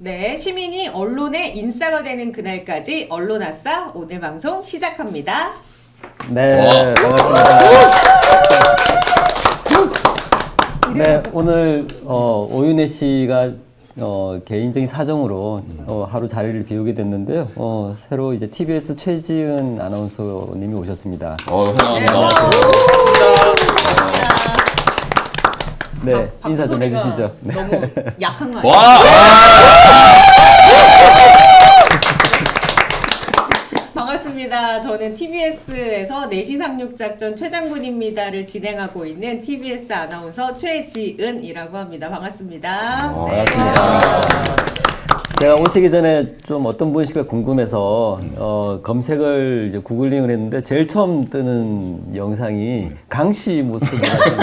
네, 시민이 언론의 인싸가 되는 그날까지 언론아싸 오늘 방송 시작합니다. 네, 반갑습니다. 네, 오늘 오윤혜 씨가 개인적인 사정으로 하루 자리를 비우게 됐는데요. 새로 이제 TBS 최지은 아나운서님이 오셨습니다. 환영합니다. 네, 인사 좀 해주시죠. 네. 너무 약한 거 아니에요? 와! 반갑습니다. 저는 TBS에서 4시 상륙작전 최장군입니다를 진행하고 있는 TBS 아나운서 최지은이라고 합니다. 반갑습니다. 네. 반갑습니다. 제가 오시기 전에 좀 어떤 분이실까 궁금해서 검색을 이제 구글링을 했는데 제일 처음 뜨는 영상이 강씨 모습을 가지고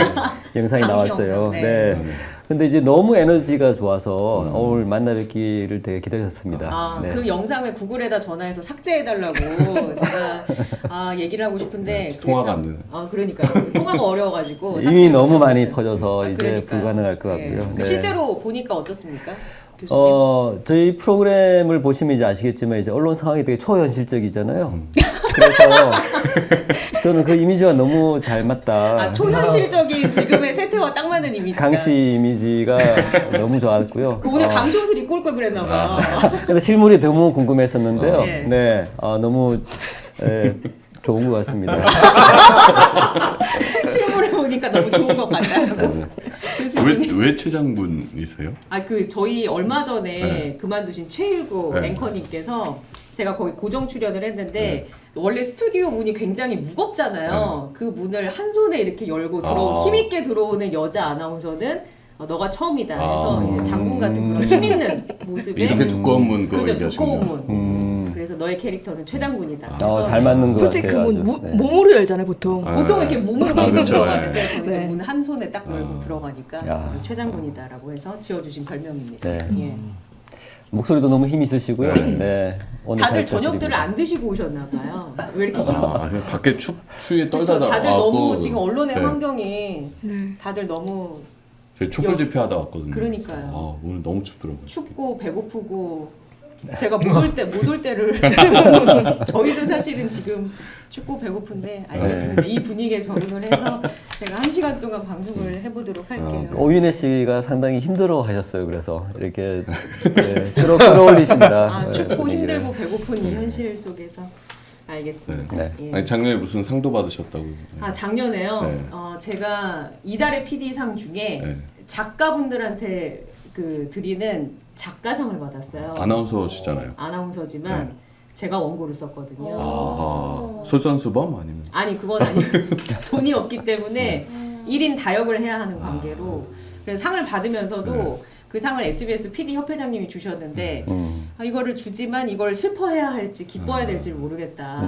영상이 강씨 나왔어요. 영상, 네. 네. 근데 이제 너무 에너지가 좋아서 오늘 만나 뵙기를 되게 기다렸습니다. 아, 네. 그 영상을 구글에다 전화해서 삭제해달라고 제가 얘기를 하고 싶은데 그게 통화가 참- 안 되네. 그러니까요. 통화가 어려워가지고 이미 너무 삭제를 많이 했어요. 퍼져서 이제 그러니까요. 불가능할 것 네. 같고요. 그 네. 실제로 보니까 어떻습니까? 교수님? 저희 프로그램을 보시면 이제 아시겠지만 이제 언론 상황이 되게 초현실적이잖아요. 그래서 저는 그 이미지가 너무 잘 맞다. 초현실적인 지금의 세태와 딱 맞는 이미지가. 강씨 이미지가 너무 좋았고요. 오늘 강시 옷을 입고 올 걸 그랬나 봐. 그래서 실물이 너무 궁금했었는데요. 네. 네, 너무 좋은 것 같습니다. 실물을 보니까 너무 좋은 것 같다고. 교수님. 왜 최장군이세요? 저희 얼마 전에 네. 그만두신 최일구 네. 앵커님께서 제가 거기 고정 출연을 했는데 원래 스튜디오 문이 굉장히 무겁잖아요. 그 문을 한 손에 이렇게 열고 힘있게 들어오는 여자 아나운서는 너가 처음이다. 그래서 이제 장군 같은 그런 힘있는 모습에 이렇게 두꺼운 문 그거 그죠, 얘기하시는 두꺼운 거예요? 문. 그래서 너의 캐릭터는 최장군이다. 잘 맞는 것 솔직히 같아요. 그 문 아주. 네. 몸으로 열잖아요 보통. 보통 이렇게 몸으로 밀고 그렇죠. 들어가는데 네. 저는 네. 문 한 손에 딱 열고 들어가니까 야. 최장군이다라고 해서 지어주신 별명입니다. 네. 예. 목소리도 너무 힘 있으시고요. 네. 오늘 다들 잘 저녁들을 부탁드립니다. 안 드시고 오셨나 봐요. 왜 이렇게 힘? 그냥 밖에 추위에 떨다 그렇죠. 다들 나왔고 너무 지금 언론의 네. 환경이 네. 다들 너무 저희 촛불 집회하다 왔거든요. 그러니까요. 오늘 너무 춥더라고요. 춥고 배고프고 제가 못 올 때를 저희도 사실은 지금 춥고 배고픈데 알겠습니다. 이 분위기에 적응을 해서 제가 1시간 동안 방송을 해보도록 할게요. 오윤혜 씨가 상당히 힘들어 하셨어요. 그래서 이렇게 끌어올리시느라. 춥고 분위기를. 힘들고 배고픈 이 현실 속에서 알겠습니다. 네. 예. 아니, 작년에 무슨 상도 받으셨다고. 작년에요. 네. 제가 이달의 PD상 중에 네. 작가분들한테 드리는 작가상을 받았어요. 아나운서시잖아요. 아나운서지만 네. 제가 원고를 썼거든요. 솔선수범 아니면? 아니 그건 아니에요. 돈이 없기 때문에 1인 다역을 해야 하는 관계로 그래서 상을 받으면서도 그 상을 SBS PD 협회장님이 주셨는데 이거를 주지만 이걸 슬퍼해야 할지 기뻐해야 될지 모르겠다.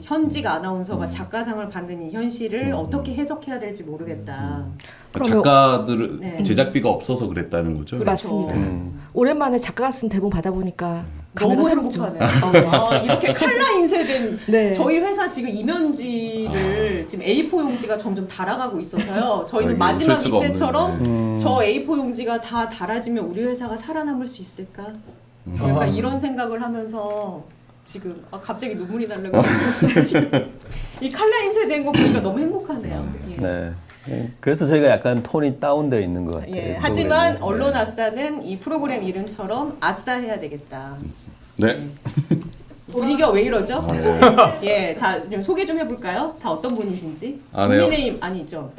현직 아나운서가 작가상을 받는 이 현실을 어떻게 해석해야 될지 모르겠다. 그러면- 작가들 네. 제작비가 없어서 그랬다는 거죠? 그렇죠. 맞습니다. 오랜만에 작가가 쓴 대본 받아보니까 감회가 너무 새롭죠. 행복하네요. 이렇게 칼라 인쇄된 네. 저희 회사 지금 이면지를 지금 A4 용지가 점점 달아가고 있어서요. 저희는 이게 마지막 웃을 수가 입세처럼 없는데. 저 A4 용지가 다 달아지면 우리 회사가 살아남을 수 있을까? 약간 이런 생각을 하면서 지금 갑자기 눈물이 나려고 지금 이 칼라 인쇄된 거 보니까 너무 행복하네요. 예. 네. 그래서 저희가 약간 톤이 다운되어 있는 것 같아요. 예. 하지만 프로그램이. 언론 아싸는 이 프로그램 이름처럼 아싸 해야 되겠다. 네. 분위기가 왜 이러죠? 예, 다 좀 소개 좀 해볼까요? 다 어떤 분이신지? 네. 국민의힘 아니죠?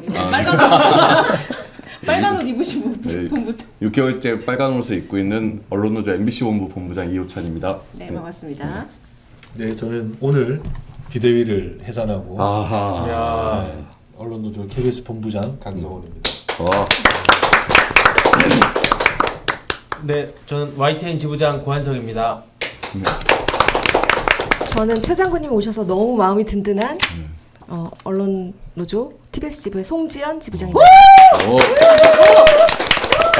빨간 옷 입으신 네. 분부터. 6개월째 빨간 옷을 입고 있는 언론노조 MBC 본부 본부장 이호찬입니다. 네, 반갑습니다. 네, 저는 오늘 비대위를 해산하고 아하. 언론노조 KBS 본부장 강성원입니다. 네, 저는 YTN 지부장 고한석입니다. 저는 최장군님 오셔서 너무 마음이 든든한 언론 노조 TBS 지부의 송지연 지부장입니다.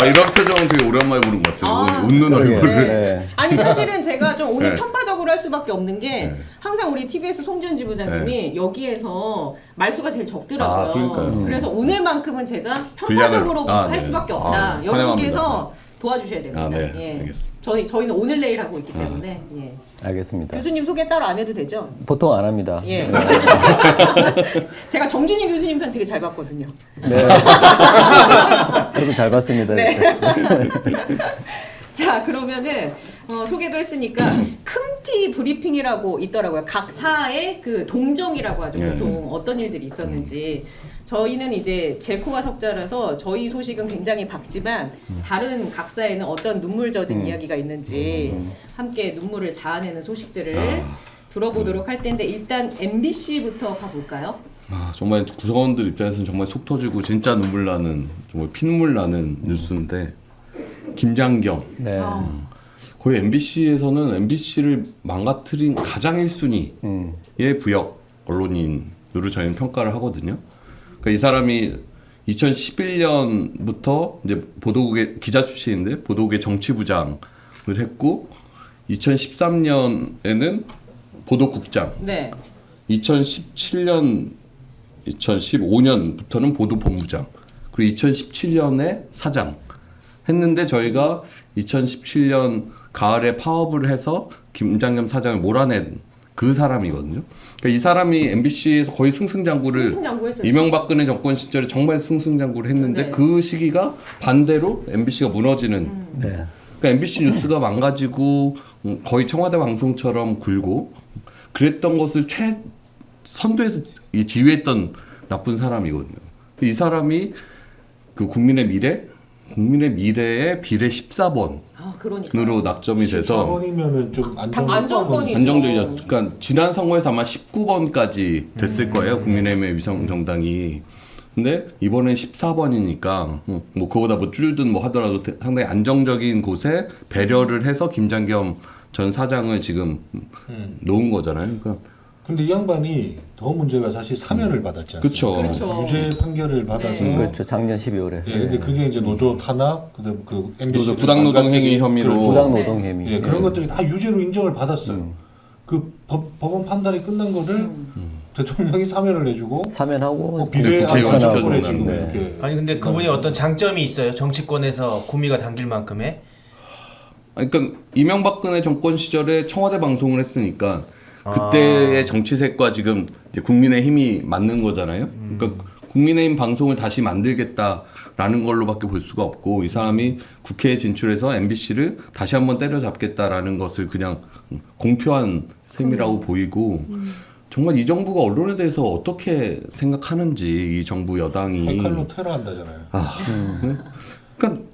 이런 표정은 되게 오랜만에 보는 것 같아요. 웃는 그러게요. 얼굴을. 네. 아니 사실은 제가 좀 오늘 네. 편파적으로 할 수밖에 없는 게 네. 항상 우리 TBS 송지연 지부장님이 여기에서 말수가 제일 적더라고요. 그러니까요. 그래서 오늘만큼은 제가 편파적으로 분량을- 할 네. 수밖에 없다. 환영합니다. 여러분께서 도와주셔야 됩니다. 네, 예. 알겠습니다. 저희는 오늘 내일 하고 있기 때문에 예. 알겠습니다. 교수님 소개 따로 안 해도 되죠? 보통 안 합니다. 예. 제가 정준희 교수님 편 되게 잘 봤거든요. 네. 저도 잘 봤습니다. 네. 이렇게. 자, 그러면은 소개도 했으니까 큼티 브리핑이라고 있더라고요. 각 사의 그 동정이라고 하죠. 보통 어떤 일들이 있었는지. 저희는 이제 제 코가 석자라서 저희 소식은 굉장히 밝지만 다른 각사에는 어떤 눈물 젖은 이야기가 있는지 함께 눈물을 자아내는 소식들을 들어보도록 할 텐데 일단 MBC부터 가볼까요? 정말 구성원들 입장에서는 정말 속 터지고 진짜 눈물 나는 정말 피눈물 나는 뉴스인데 김장겸 네. 거의 MBC에서는 MBC를 망가뜨린 가장 1순위의 부역 언론인으로 저희는 평가를 하거든요. 그러니까 이 사람이 2011년부터 이제 보도국의 기자 출신인데 보도국의 정치부장을 했고 2013년에는 보도국장. 네. 2017년, 2015년부터는 보도본부장. 그리고 2017년에 사장 했는데 저희가 2017년 가을에 파업을 해서 김장겸 사장을 몰아낸 그 사람이거든요. 그러니까 이 사람이 MBC에서 거의 승승장구를 승승장구했어요. 이명박근혜 정권 시절에 정말 승승장구를 했는데 네. 그 시기가 반대로 MBC가 무너지는 네. 그러니까 MBC 뉴스가 망가지고 거의 청와대 방송처럼 굴고 그랬던 것을 선두에서 지휘했던 나쁜 사람이거든요. 이 사람이 그 국민의 미래의 비례 14번으로 그러니까. 낙점이 돼서 4번이면은 좀 안정권이 안정적이죠. 그러니까 지난 선거에서 아마 19번까지 됐을 거예요. 국민의힘의 위성 정당이. 근데 이번엔 14번이니까 뭐 그거보다 뭐 줄든 뭐 하더라도 상당히 안정적인 곳에 배려를 해서 김장겸 전 사장을 지금 놓은 거잖아요. 그러니까 근데 이 양반이 더 문제가 사실 사면을 받았지 않습니까? 그렇죠. 유죄 판결을 받아서 그렇죠. 작년 12월에. 예, 근데 그게 이제 노조 탄압, 그다음 그 MBC 부당노동행위 혐의로 부당노동행위. 예, 그런 것들이 다 유죄로 인정을 받았어요. 그 법원 판단이 끝난 거를 대통령이 사면을 해주고 사면하고 비례 국회의원 안전권에 시켜주는, 지금 네. 이렇게 아니 근데 그분이 어떤 장점이 있어요? 정치권에서 구미가 당길 만큼의? 그러니까 이명박근혜 정권 시절에 청와대 방송을 했으니까 그때의 정치색과 지금 이제 국민의힘이 맞는 거잖아요. 그러니까 국민의힘 방송을 다시 만들겠다라는 걸로밖에 볼 수가 없고 이 사람이 국회에 진출해서 MBC를 다시 한번 때려잡겠다라는 것을 그냥 공표한 셈이라고 보이고 정말 이 정부가 언론에 대해서 어떻게 생각하는지 이 정부 여당이 칼로 테러한다잖아요. 그러니까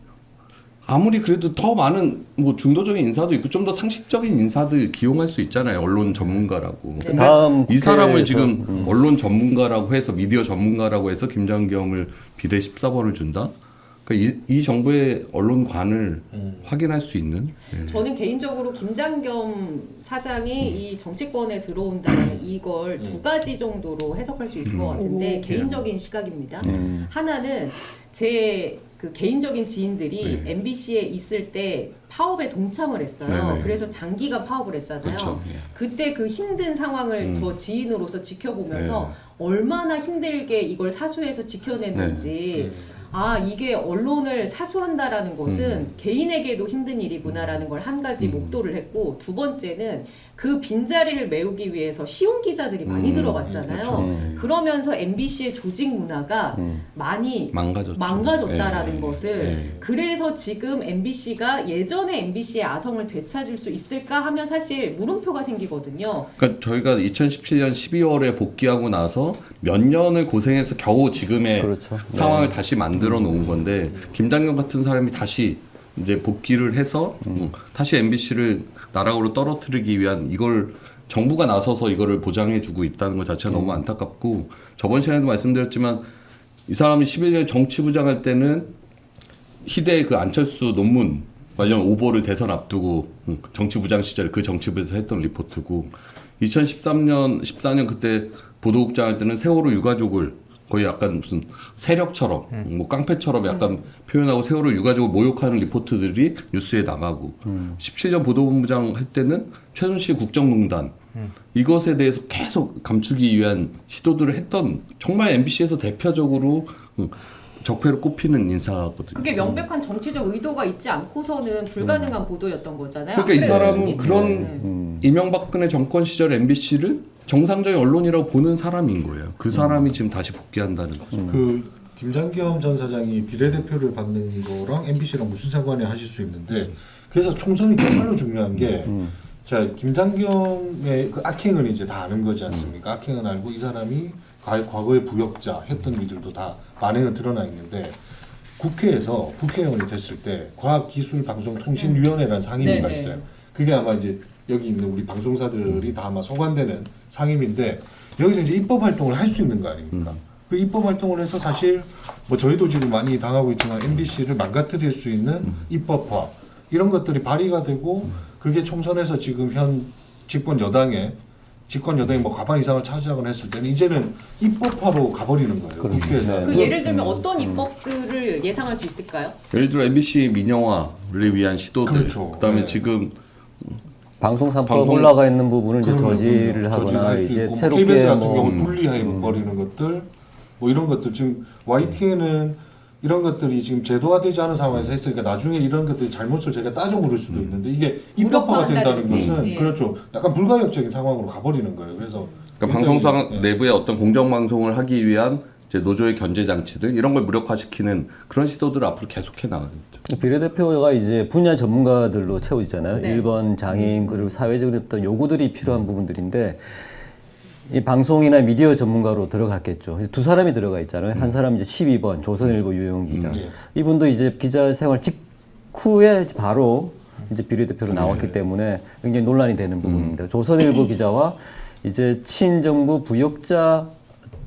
아무리 그래도 더 많은 뭐 중도적인 인사도 있고 좀 더 상식적인 인사들 기용할 수 있잖아요. 언론 전문가라고. 근데 다음 이 사람을 국회에서, 지금 언론 전문가라고 해서 미디어 전문가라고 해서 김장겸을 비례 14번을 준다? 그러니까 이 정부의 언론관을 확인할 수 있는. 예. 저는 개인적으로 김장겸 사장이 이 정치권에 들어온다면 이걸 두 가지 정도로 해석할 수 있을 것 같은데 개인적인 시각입니다. 하나는 제 그 개인적인 지인들이 MBC에 있을 때 파업에 동참을 했어요. 네네. 그래서 장기가 파업을 했잖아요. 그렇죠. 예. 그때 그 힘든 상황을 저 지인으로서 지켜보면서 얼마나 힘들게 이걸 사수해서 지켜냈는지 아 이게 언론을 사수한다라는 것은 개인에게도 힘든 일이구나라는 걸 한 가지 목도를 했고 두 번째는 그 빈자리를 메우기 위해서 시용 기자들이 많이 들어갔잖아요. 그러면서 MBC의 조직 문화가 많이 망가졌다라는 것을 그래서 지금 MBC가 예전에 MBC의 아성을 되찾을 수 있을까 하면 사실 물음표가 생기거든요. 그러니까 저희가 2017년 12월에 복귀하고 나서 몇 년을 고생해서 겨우 지금의 그렇죠. 상황을 다시 만들어 놓은 건데 김장겸 같은 사람이 다시 이제 복귀를 해서 다시 MBC를 나락으로 떨어뜨리기 위한 이걸 정부가 나서서 이거를 보장해주고 있다는 것 자체가 너무 안타깝고 저번 시간에도 말씀드렸지만 이 사람이 11년 정치부장 할 때는 희대의 그 안철수 논문 관련 오보를 대선 앞두고 정치부장 시절에 그 정치부에서 했던 리포트고 2013년 14년 그때 보도국장 할 때는 세월호 유가족을 거의 약간 무슨 세력처럼 뭐 깡패처럼 약간 표현하고 세월호 유가족을 모욕하는 리포트들이 뉴스에 나가고 17년 보도본부장 할 때는 최순실 국정농단 이것에 대해서 계속 감추기 위한 시도들을 했던 정말 MBC에서 대표적으로 적폐로 꼽히는 인사거든요. 그게 명백한 정치적 의도가 있지 않고서는 불가능한 보도였던 거잖아요. 그러니까 이 그래요, 사람은 교수님? 그런 이명박근혜 정권 시절 MBC를 정상적인 언론이라고 보는 사람인 거예요. 그 사람이 지금 다시 복귀한다는 거죠. 그 김장겸 전 사장이 비례대표를 받는 거랑 MBC랑 무슨 상관이 하실 수 있는데 그래서 총선이 정말로 중요한 게 자, 김장겸의 그 악행은 이제 다 아는 거지 않습니까? 악행은 알고 이 사람이 과거의 부역자 했던 일들도 다 만행은 드러나 있는데 국회에서 국회의원이 됐을 때 과학기술방송통신위원회라는 상임위가 네네. 있어요. 그게 아마 이제 여기 있는 우리 방송사들이 다 아마 소관되는 상임인데 여기서 이제 입법 활동을 할 수 있는 거 아닙니까? 그 입법 활동을 해서 사실 뭐 저희도 지금 많이 당하고 있지만 MBC를 망가뜨릴 수 있는 입법화 이런 것들이 발의가 되고 그게 총선에서 지금 현 집권 여당이 뭐 과반 이상을 차지하거나 했을 때는 이제는 입법화로 가버리는 거예요. 국회에서. 그 예를 들면 어떤 입법들을 예상할 수 있을까요? 예를 들어 MBC 민영화를 위한 시도들, 그렇죠. 그다음에 네. 지금 방송산법 방송- 올라가 있는 부분을 이제 그럼요, 저지를 그럼요. 하거나 저지할 수 이제 있고, 새롭게 KBS 같은 뭐 경우 분리해 버리는 것들 뭐 이런 것들 지금 YTN은 이런 것들이 지금 제도화되지 않은 상황에서 했으니까 나중에 이런 것들이 잘못을 제가 따져 물을 수도 있는데 이게 입법화가 된다는 무력화한다든지. 것은 예. 그렇죠. 약간 불가역적인 상황으로 가버리는 거예요. 그래서 그러니까 굉장히, 방송사 예. 내부의 어떤 공정 방송을 하기 위한 이제 노조의 견제 장치들 이런 걸 무력화시키는 그런 시도들을 앞으로 계속해 나가겠죠. 비례대표가 이제 분야 전문가들로 채워지잖아요. 네. 1번 장애인 그리고 사회적인 어떤 요구들이 필요한 부분들인데 이 방송이나 미디어 전문가로 들어갔겠죠. 두 사람이 들어가 있잖아요. 한 사람 이제 12번 조선일보 유영 기자. 예. 이분도 이제 기자 생활 직후에 바로 이제 비례대표로 나왔기 때문에 굉장히 논란이 되는 부분입니다. 조선일보 기자와 이제 친정부 부역자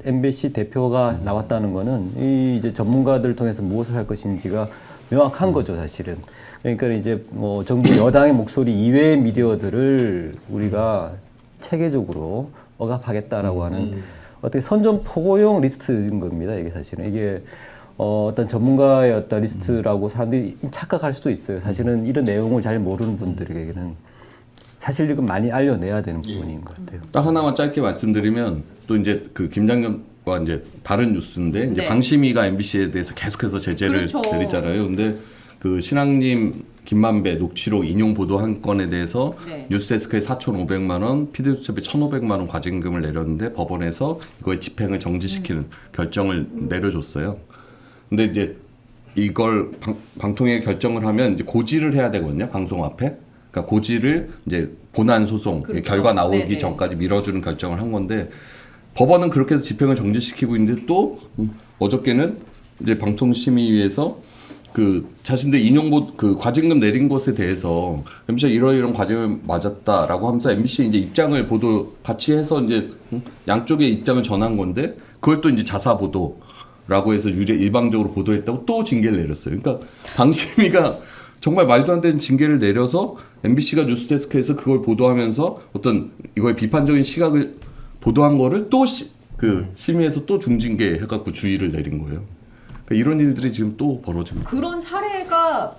MBC 대표가 나왔다는 거는 이 이제 전문가들 통해서 무엇을 할 것인지가 명확한 거죠, 사실은. 그러니까 이제 뭐 정부 여당의 목소리 이외의 미디어들을 우리가 체계적으로 억압하겠다라고 하는 어떻게 선전포고용 리스트인 겁니다. 이게 사실은 이게 어떤 전문가의 어떤 리스트라고 사람들이 착각할 수도 있어요. 사실은 이런 내용을 잘 모르는 분들에게는 사실은 많이 알려내야 되는 부분인 것 같아요. 딱 하나만 짧게 말씀드리면 또 이제 그 김장겸과 이제 다른 뉴스인데 이제 네. 방심위가 MBC에 대해서 계속해서 제재를 그렇죠. 내리잖아요. 근데 그 신앙님 김만배 녹취록 인용 보도 한 건에 대해서 네. 뉴스데스크에 4,500만 원, PD수첩에 1,500만 원 과징금을 내렸는데 법원에서 이거의 집행을 정지시키는 결정을 내려줬어요. 근데 이제 이걸 방통위에 결정을 하면 이제 고지를 해야 되거든요. 방송 앞에. 그러니까 고지를 이제 본안 소송 그렇죠. 결과 나오기 네네. 전까지 미뤄주는 결정을 한 건데 법원은 그렇게 해서 집행을 정지시키고 있는데 또 어저께는 이제 방통심의위에서 그 자신들 인용보 그 과징금 내린 것에 대해서 MBC가 이런 과징을 맞았다라고 하면서 MBC 이제 입장을 보도 같이 해서 이제 양쪽의 입장을 전한 건데 그걸 또 이제 자사 보도라고 해서 일방적으로 보도했다고 또 징계를 내렸어요. 그러니까 방심위가 정말 말도 안 되는 징계를 내려서 MBC가 뉴스데스크에서 그걸 보도하면서 어떤 이거의 비판적인 시각을 보도한 거를 또 심의에서 또 중징계 해갖고 주의를 내린 거예요. 그러니까 이런 일들이 지금 또 벌어지고 있어요. 그런 사례가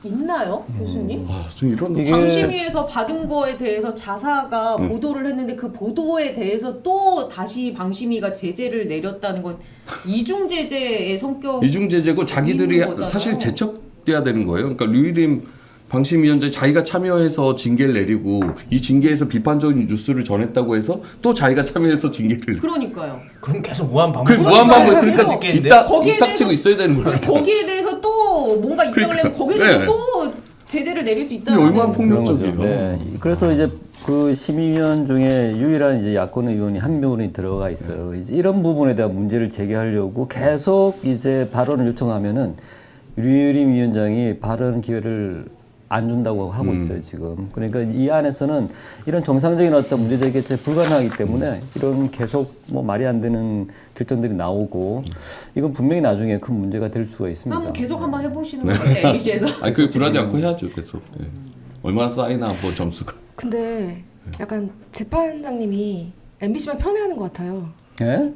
있나요, 교수님? 좀 이런 이게- 방심위에서 받은 거에 대해서 자사가 보도를 했는데 그 보도에 대해서 또 다시 방심위가 제재를 내렸다는 건 이중 제재의 성격. 이중 제재고 자기들이 있는 거잖아요. 사실 제척돼야 되는 거예요. 그러니까 류일임 방심위원장이 자기가 참여해서 징계를 내리고 이 징계에서 비판적인 뉴스를 전했다고 해서 또 자기가 참여해서 징계를 내리고 그러니까요. 그럼 계속 무한 반복. 그 무한반복 그래서 그러니까 거기에 입닥치고 대해서- 있어야 되는 거예요. 거기에 대해서 또 뭔가 입장을 내면 거기에 대해서 네. 또 제재를 내릴 수 이게 있다는. 얼마나 그런 거죠. 폭력적이에요. 네. 그래서 이제 그 심의위원 중에 유일한 이제 야권 의원이 한 명이 들어가 있어요. 이제 이런 부분에 대한 문제를 제기하려고 계속 이제 발언을 요청하면은 류일임 위원장이 발언 기회를 안 준다고 하고 있어요, 지금. 그러니까 이 안에서는 이런 정상적인 어떤 문제 제기가 불가능하기 때문에 이런 계속 뭐 말이 안 되는 결정들이 나오고 이건 분명히 나중에 큰 문제가 될 수가 있습니다. 한번 계속 한번 해보시는 건데 MBC에서. 아니 그게 굴하지 않고 해야죠 계속. 예. 얼마나 쌓이나 뭐 점수가. 근데 약간 재판장님이 MBC만 편애하는 것 같아요. 예?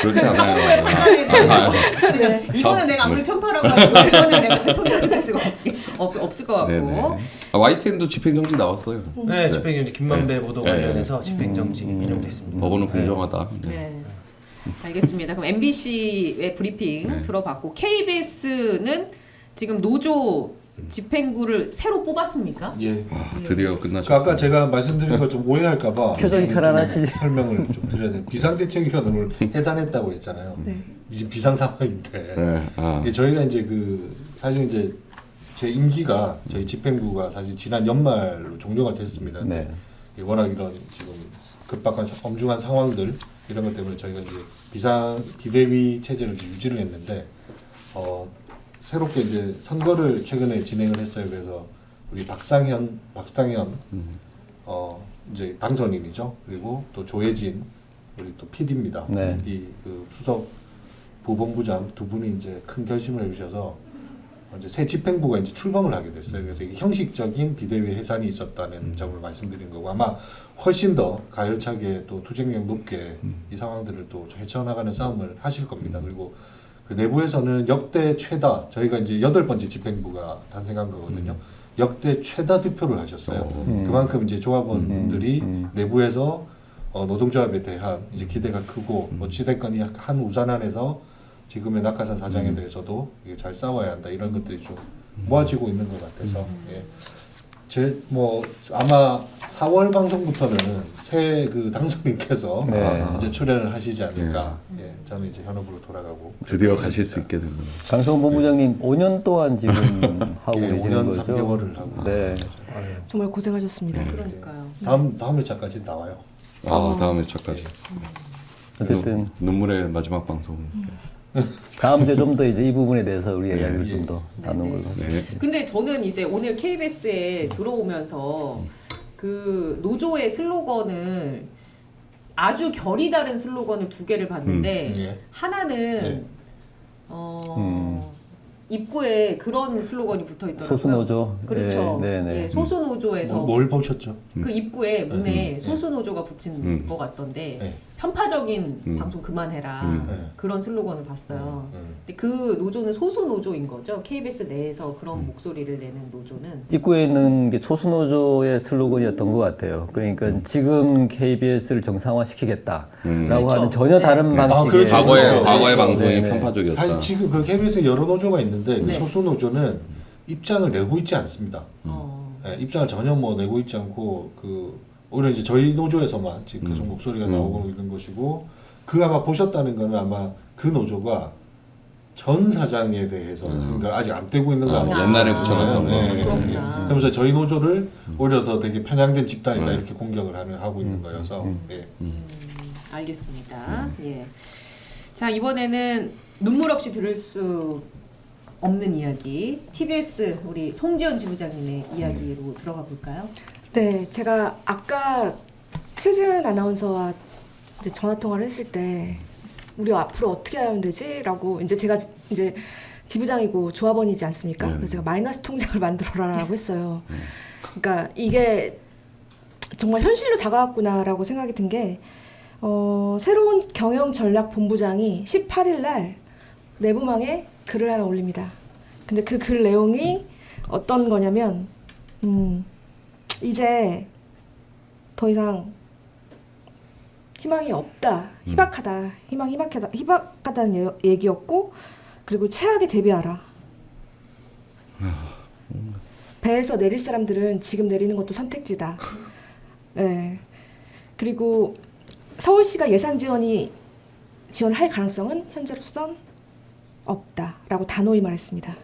그렇지 상부의 않아요. 판단에 대해서 지금 이거는 내가 아무리 편파라고 하지만 이거는 내가 손을 얹을 수가 없을 것 같고. 네네. YTN도 집행정지 나왔어요. 네, 집행정지 김만배 보도 네. 관련해서 집행정지 인용됐습니다. 법원은 공정하다. 네. 네. 알겠습니다. 그럼 MBC의 브리핑 네. 들어봤고 KBS는 지금 노조 집행부를 새로 뽑았습니까? 예. 드디어 그 끝나셨어요. 아까 제가 말씀드린 거 좀 오해할까봐 표정이 편안하시- 설명을 좀 드려야 돼요. 비상대책위원회를 해산했다고 했잖아요. 네. 이제 비상 상황인데 네. 아. 이게 저희가 이제 그 사실 이제 제 임기가 저희 집행부가 사실 지난 연말로 종료가 됐습니다. 네. 이게 워낙 이런 지금 급박한 엄중한 상황들 이런 것 때문에 저희가 이제 비대위 체제를 이제 유지를 했는데 새롭게 이제 선거를 최근에 진행을 했어요. 그래서 우리 박상현 이제 당선인이죠. 그리고 또 조혜진 우리 또 PD입니다. 네. PD 그 수석 부본부장 두 분이 이제 큰 결심을 해주셔서 이제 새 집행부가 이제 출범을 하게 됐어요. 그래서 이게 형식적인 비대위 해산이 있었다는 점을 말씀드린 거고 아마 훨씬 더 가열차게 또 투쟁력 높게 이 상황들을 또 헤쳐나가는 싸움을 하실 겁니다. 그리고 그 내부에서는 역대 최다 저희가 이제 8번째 집행부가 탄생한 거거든요. 역대 최다 득표를 하셨어요. 그만큼 이제 조합원들이 내부에서 노동조합에 대한 이제 기대가 크고 어찌됐건 한 우산 안에서 지금의 낙하산 사장에 대해서도 이게 잘 싸워야 한다 이런 것들이 좀 모아지고 있는 것 같아서 예. 아마 4월 방송부터는 새 그 당선인께서 네. 이제 출연을 하시지 않을까. 예, 저는 이제 현업으로 돌아가고 드디어 가실 수 있게 된 거예요. 강성훈 본부장님 5년 동안 지금 하고 예, 계시는 5년 거죠? 3개월을 하고. 네. 정말 고생하셨습니다. 그러니까요. 다음 회차까지 나와요. 다음 회차까지. 어쨌든 눈물의 마지막 방송. 다음 주에 좀 더 이제 이 부분에 대해서 우리 이야기를 예. 좀 더 나눈 걸로. 네. 근데 저는 이제 오늘 KBS에 들어오면서 그 노조의 슬로건을 아주 결이 다른 슬로건을 2개를 봤는데 예. 하나는 네. 입구에 그런 슬로건이 붙어 있더라고요. 소수노조. 그렇죠. 네, 네. 예, 소수노조에서 뭘 보셨죠? 그 입구에 문에 소수노조가 붙인 것 같던데 네. 편파적인 방송 그만해라 네. 그런 슬로건을 봤어요. 음. 근데 그 노조는 소수노조인 거죠. KBS 내에서 그런 목소리를 내는 노조는. 입구에 있는 게 소수노조의 슬로건이었던 것 같아요. 그러니까 지금 KBS를 정상화시키겠다라고 그렇죠. 하는 전혀 다른 네. 방식의 그렇죠. 과거의 방송이 네, 네. 편파적이었다. 사실 지금 그 KBS 여러 노조가 있는데 그 네. 소수 노조는 입장을 내고 있지 않습니다. 예, 입장을 전혀 내고 있지 않고 오히려 이제 저희 노조에서만 지금 계속 목소리가 나오고 있는 것이고 아마 보셨다는 거는 아마 그 노조가 전 사장에 대해서 그러니까 아직 안 떼고 있는 거 아니에요? 옛날에 붙여놨던 거. 그렇구나. 그러면서 저희 노조를 오히려 더 되게 편향된 집단이다 이렇게 공격을 하고 있는 거여서 예. 알겠습니다. 예. 자, 이번에는 눈물 없이 들을 수 없는 이야기. TBS 우리 송지연 지부장님의 이야기로 들어가 볼까요? 네, 제가 아까 최지은 아나운서와 이제 전화 통화를 했을 때 우리 앞으로 어떻게 하면 되지?라고 이제 제가 이제 지부장이고 조합원이지 않습니까? 그래서 제가 마이너스 통장을 만들어라라고 했어요. 그러니까 이게 정말 현실로 다가왔구나라고 생각이 든 게 새로운 경영 전략 본부장이 18일 날 내부망에 글을 하나 올립니다. 근데 그 글 내용이 어떤 거냐면 이제 더 이상 희망이 없다, 희박하다, 희박하다는 얘기였고, 그리고 최악에 대비하라. 배에서 내릴 사람들은 지금 내리는 것도 선택지다. 네. 그리고 서울시가 예산 지원할 가능성은 현재로선 없다라고 단호히 말했습니다.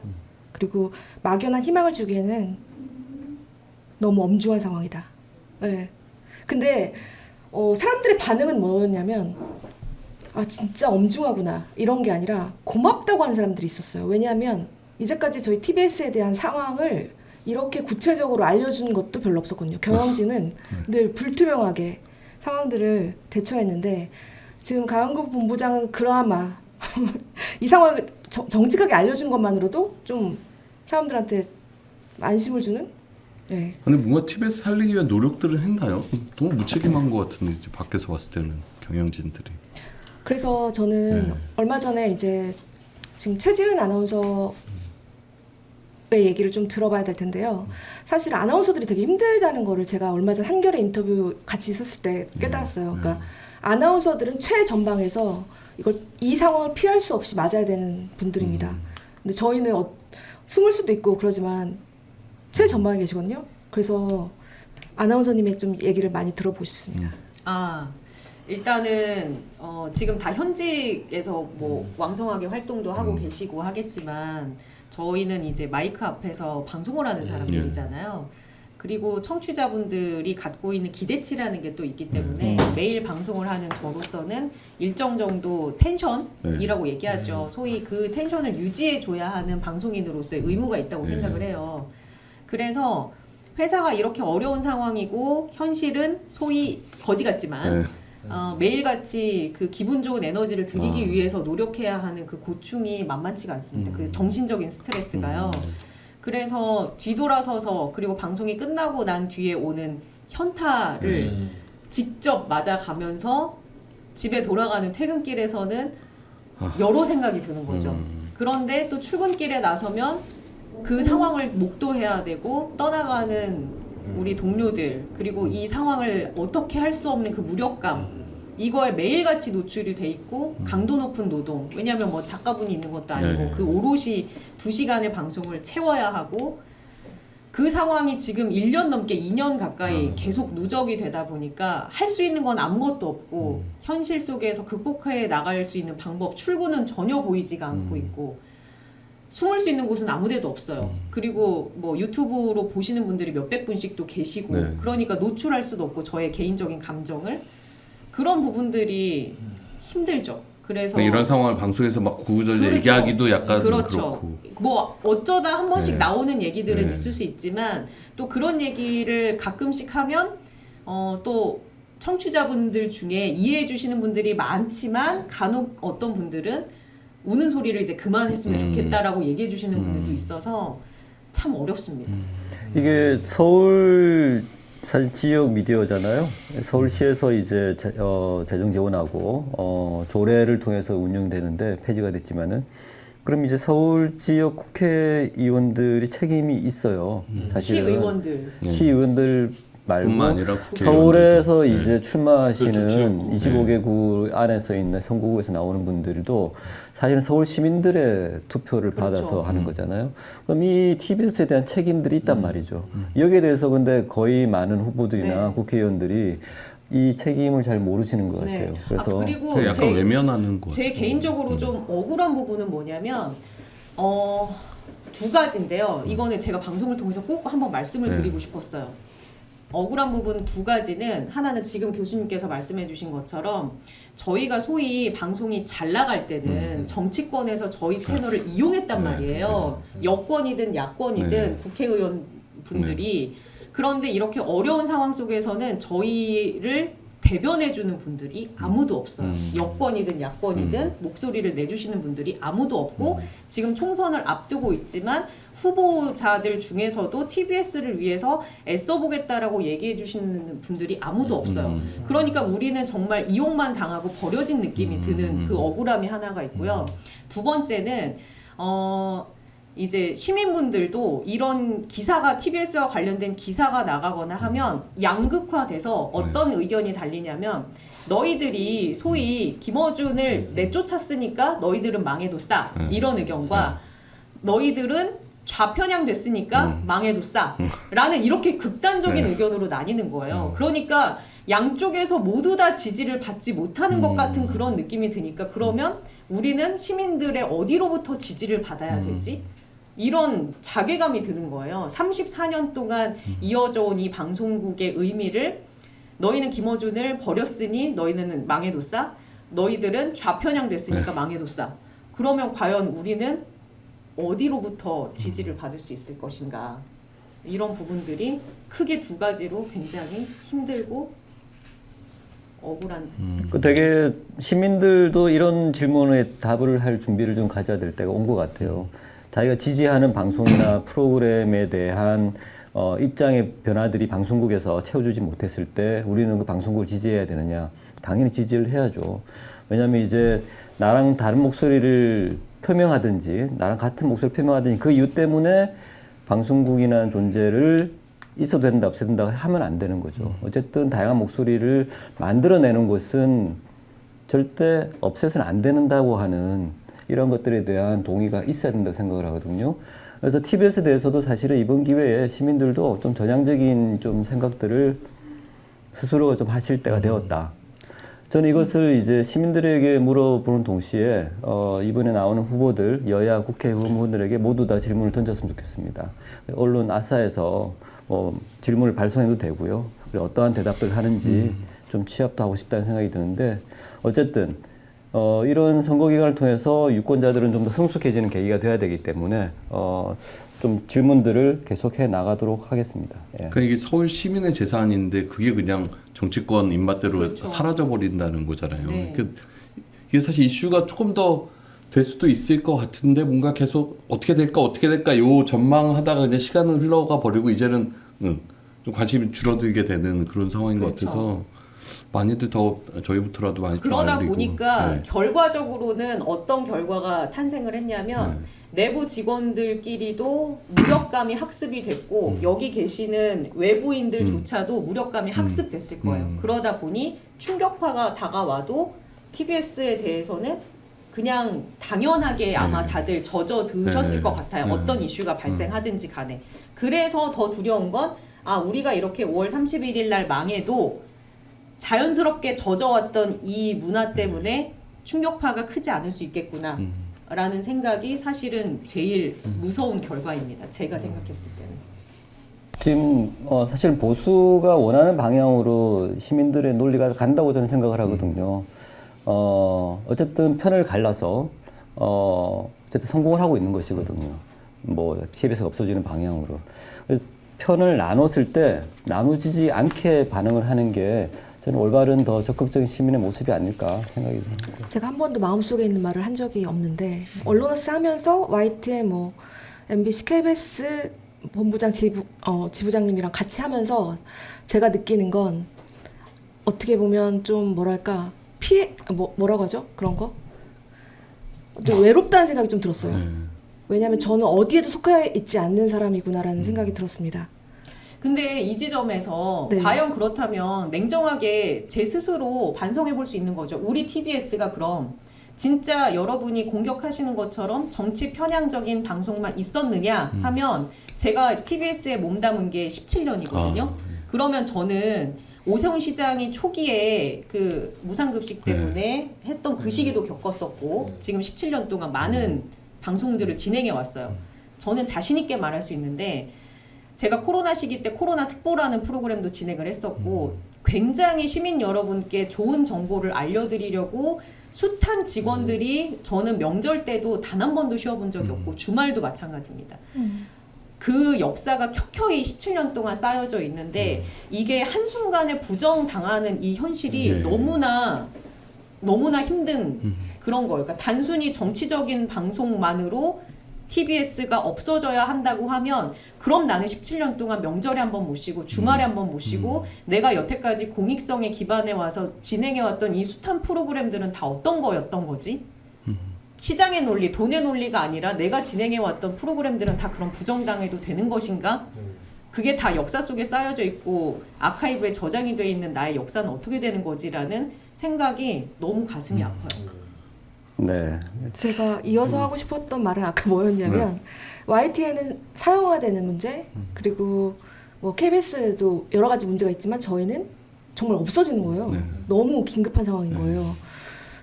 그리고 막연한 희망을 주기에는 너무 엄중한 상황이다. 네. 근데 사람들의 반응은 뭐였냐면 진짜 엄중하구나 이런 게 아니라 고맙다고 하는 사람들이 있었어요. 왜냐하면 이제까지 저희 TBS에 대한 상황을 이렇게 구체적으로 알려준 것도 별로 없었거든요. 경영진은 늘 불투명하게 상황들을 대처했는데 지금 강한국 본부장은 그나마 이 상황을 정직하게 알려준 것만으로도 좀 사람들한테 안심을 주는? 네. 근데 뭔가 TBS 살리기 위한 노력들을 했나요? 너무 무책임한 것 같은데 이제 밖에서 봤을 때는 경영진들이. 그래서 저는 얼마 전에 이제 지금 최지은 아나운서의 얘기를 좀 들어봐야 될 텐데요. 사실 아나운서들이 되게 힘들다는 거를 제가 얼마 전 한겨레 인터뷰 같이 있었을 때 깨달았어요. 그러니까 아나운서들은 최전방에서 이 상황을 피할 수 없이 맞아야 되는 분들입니다. 근데 저희는 숨을 수도 있고 그러지만 최전방에 계시거든요. 그래서 아나운서님의 좀 얘기를 많이 들어보고 싶습니다. 일단은 지금 다 현직에서 뭐 왕성하게 활동도 하고 계시고 하겠지만 저희는 이제 마이크 앞에서 방송을 하는 사람들이잖아요. 그리고 청취자분들이 갖고 있는 기대치라는 게 또 있기 때문에 매일 방송을 하는 저로서는 일정 정도 텐션이라고 얘기하죠. 소위 그 텐션을 유지해 줘야 하는 방송인으로서의 의무가 있다고 생각을 해요. 그래서 회사가 이렇게 어려운 상황이고 현실은 소위 거지 같지만 매일같이 그 기분 좋은 에너지를 드리기 위해서 노력해야 하는 그 고충이 만만치가 않습니다. 그 정신적인 스트레스가요. 그래서 뒤돌아서서 그리고 방송이 끝나고 난 뒤에 오는 현타를 직접 맞아가면서 집에 돌아가는 퇴근길에서는 여러 생각이 드는 거죠. 그런데 또 출근길에 나서면 그 상황을 목도해야 되고 떠나가는 우리 동료들 그리고 이 상황을 어떻게 할 수 없는 그 무력감 이거에 매일같이 노출이 돼 있고 강도 높은 노동 왜냐하면 뭐 작가분이 있는 것도 아니고 그 오롯이 2시간의 방송을 채워야 하고 그 상황이 지금 1년 넘게 2년 가까이 계속 누적이 되다 보니까 할 수 있는 건 아무것도 없고 현실 속에서 극복해 나갈 수 있는 방법 출구는 전혀 보이지가 않고 있고 숨을 수 있는 곳은 아무 데도 없어요. 그리고 뭐 유튜브로 보시는 분들이 몇백 분씩도 계시고 그러니까 노출할 수도 없고 저의 개인적인 감정을 그런 부분들이 힘들죠. 그래서 이런 상황을 방송에서 막 구구절절 얘기하기도 약간 그렇고 뭐 어쩌다 한 번씩 나오는 얘기들은 있을 수 있지만 또 그런 얘기를 가끔씩 하면 또 청취자분들 중에 이해해 주시는 분들이 많지만 간혹 어떤 분들은 우는 소리를 이제 그만했으면 좋겠다라고 얘기해 주시는 분들도 있어서 참 어렵습니다. 이게 서울 사실 지역 미디어잖아요. 서울시에서 이제 재정 지원하고 조례를 통해서 운영되는데 폐지가 됐지만은 그럼 이제 서울 지역 국회의원들이 책임이 있어요. 사실은 시의원들 말고 뿐만 아니라 서울에서 이제 출마하시는 그렇죠. 25개구 안에서 있는 선거구에서 나오는 분들도 사실은 서울 시민들의 투표를 받아서 하는 거잖아요. 그럼 이 TBS에 대한 책임들이 있단 말이죠. 여기에 대해서 근데 거의 많은 후보들이나 국회의원들이 이 책임을 잘 모르시는 것 같아요. 그래서 그리고 약간 외면하는 거. 제 개인적으로 좀 억울한 부분은 뭐냐면 두 가지인데요. 이거는 제가 방송을 통해서 꼭 한번 말씀을 드리고 싶었어요. 억울한 부분 두 가지는 하나는 지금 교수님께서 말씀해 주신 것처럼 저희가 소위 방송이 잘 나갈 때는 정치권에서 저희 채널을 이용했단 말이에요. 여권이든 야권이든 국회의원 분들이 그런데 이렇게 어려운 상황 속에서는 저희를 대변해주는 분들이 아무도 없어요. 여권이든 야권이든 목소리를 내주시는 분들이 아무도 없고 지금 총선을 앞두고 있지만 후보자들 중에서도 TBS를 위해서 애써보겠다라고 얘기해 주시는 분들이 아무도 없어요. 그러니까 우리는 정말 이용만 당하고 버려진 느낌이 드는 그 억울함이 하나가 있고요. 두 번째는 이제 시민분들도 이런 기사가 TBS와 관련된 기사가 나가거나 하면 양극화돼서 어떤 의견이 달리냐면 너희들이 소위 김어준을 내쫓았으니까 너희들은 망해도 싸 이런 의견과 너희들은 좌편향 됐으니까 망해도 싸 라는 이렇게 극단적인 의견으로 나뉘는 거예요. 그러니까 양쪽에서 모두 다 지지를 받지 못하는 것 같은 그런 느낌이 드니까 그러면 우리는 시민들의 어디로부터 지지를 받아야 되지? 이런 자괴감이 드는 거예요. 34년 동안 이어져 온 이 방송국의 의미를 너희는 김어준을 버렸으니 너희는 망해도 싸? 너희들은 좌편향 됐으니까 망해도 싸. 그러면 과연 우리는 어디로부터 지지를 받을 수 있을 것인가? 이런 부분들이 크게 두 가지로 굉장히 힘들고 억울한. 되게 시민들도 이런 질문에 답을 할 준비를 좀 가져야 될 때가 온 것 같아요. 자기가 지지하는 방송이나 프로그램에 대한 입장의 변화들이 방송국에서 채워주지 못했을 때 우리는 그 방송국을 지지해야 되느냐? 당연히 지지를 해야죠. 왜냐하면 이제 나랑 다른 목소리를 표명하든지 나랑 같은 목소리를 표명하든지 그 이유 때문에 방송국이라는 존재를 있어도 된다, 없어도 된다 하면 안 되는 거죠. 어쨌든 다양한 목소리를 만들어내는 것은 절대 없애서는 안 된다고 하는 이런 것들에 대한 동의가 있어야 된다고 생각을 하거든요. 그래서 TBS에 대해서도 사실은 이번 기회에 시민들도 좀 전향적인 좀 생각들을 스스로 좀 하실 때가 되었다. 저는 이것을 이제 시민들에게 물어보는 동시에 이번에 나오는 후보들, 여야 국회의원 후보들에게 모두 다 질문을 던졌으면 좋겠습니다. 언론 아사에서 질문을 발송해도 되고요. 그리고 어떠한 대답들 하는지 좀 취합도 하고 싶다는 생각이 드는데 어쨌든 이런 선거 기간을 통해서 유권자들은 좀 더 성숙해지는 계기가 돼야 되기 때문에 좀 질문들을 계속해 나가도록 하겠습니다. 예. 그러니까 이게 서울 시민의 재산인데 그게 그냥 정치권 입맛대로 그렇죠. 사라져 버린다는 거잖아요. 네. 이게 사실 이슈가 조금 더 될 수도 있을 것 같은데 뭔가 계속 어떻게 될까 요 전망하다가 그냥 시간은 흘러가 버리고 이제는 좀 관심이 줄어들게 되는 그런 상황인 것 그렇죠. 같아서 많이들 더 저희부터라도 많이 좀 그러다 알리고. 보니까 네. 결과적으로는 어떤 결과가 탄생을 했냐면 내부 직원들끼리도 무력감이 학습이 됐고 여기 계시는 외부인들조차도 무력감이 학습됐을 거예요. 그러다 보니 충격파가 다가와도 TBS에 대해서는 그냥 당연하게 아마 다들 젖어드셨을 네. 것 같아요. 어떤 이슈가 발생하든지 간에. 그래서 더 두려운 건 우리가 이렇게 5월 31일 날 망해도 자연스럽게 젖어왔던 이 문화 때문에 충격파가 크지 않을 수 있겠구나 라는 생각이 사실은 제일 무서운 결과입니다. 제가 생각했을 때는. 지금 사실 보수가 원하는 방향으로 시민들의 논리가 간다고 저는 생각을 하거든요. 어쨌든 편을 갈라서 어쨌든 성공을 하고 있는 것이거든요. 뭐 TBS가 없어지는 방향으로. 그래서 편을 나눴을 때 나누지 않게 반응을 하는 게 저는 올바른 더 적극적인 시민의 모습이 아닐까 생각이 듭니다. 제가 한 번도 마음속에 있는 말을 한 적이 없는데 언론에서 하면서 YTN MBC KBS 본부장 지부장님이랑 같이 하면서 제가 느끼는 건 어떻게 보면 좀 뭐랄까 뭐라고 하죠? 그런 거? 좀 외롭다는 생각이 좀 들었어요. 왜냐하면 저는 어디에도 속해 있지 않는 사람이구나라는 생각이 들었습니다. 근데 이 지점에서 네. 과연 그렇다면 냉정하게 제 스스로 반성해 볼 수 있는 거죠. 우리 TBS가 그럼 진짜 여러분이 공격하시는 것처럼 정치 편향적인 방송만 있었느냐 하면 제가 TBS에 몸담은 게 17년이거든요. 그러면 저는 오세훈 시장이 초기에 그 무상급식 때문에 했던 그 시기도 겪었었고 지금 17년 동안 많은 방송들을 진행해 왔어요. 저는 자신 있게 말할 수 있는데 제가 코로나 시기 때 코로나 특보라는 프로그램도 진행을 했었고 굉장히 시민 여러분께 좋은 정보를 알려드리려고 숱한 직원들이 저는 명절 때도 단 한 번도 쉬어본 적이 없고 주말도 마찬가지입니다. 그 역사가 켜켜이 17년 동안 쌓여져 있는데 이게 한순간에 부정당하는 이 현실이 너무나 힘든 그런 거예요. 그러니까 단순히 정치적인 방송만으로 TBS가 없어져야 한다고 하면 그럼 나는 17년 동안 명절에 한 번 못 쉬고 주말에 한 번 못 쉬고 내가 여태까지 공익성에 기반해 와서 진행해왔던 이 숱한 프로그램들은 다 어떤 거였던 거지? 시장의 논리, 돈의 논리가 아니라 내가 진행해왔던 프로그램들은 다 그런 부정당해도 되는 것인가? 그게 다 역사 속에 쌓여져 있고 아카이브에 저장이 돼 있는 나의 역사는 어떻게 되는 거지라는 생각이 너무 가슴이 아파요. 네. 제가 이어서 하고 싶었던 말은 아까 뭐였냐면 YTN은 사용화되는 문제 그리고 뭐 KBS도 여러 가지 문제가 있지만 저희는 정말 없어지는 거예요. 너무 긴급한 상황인 거예요.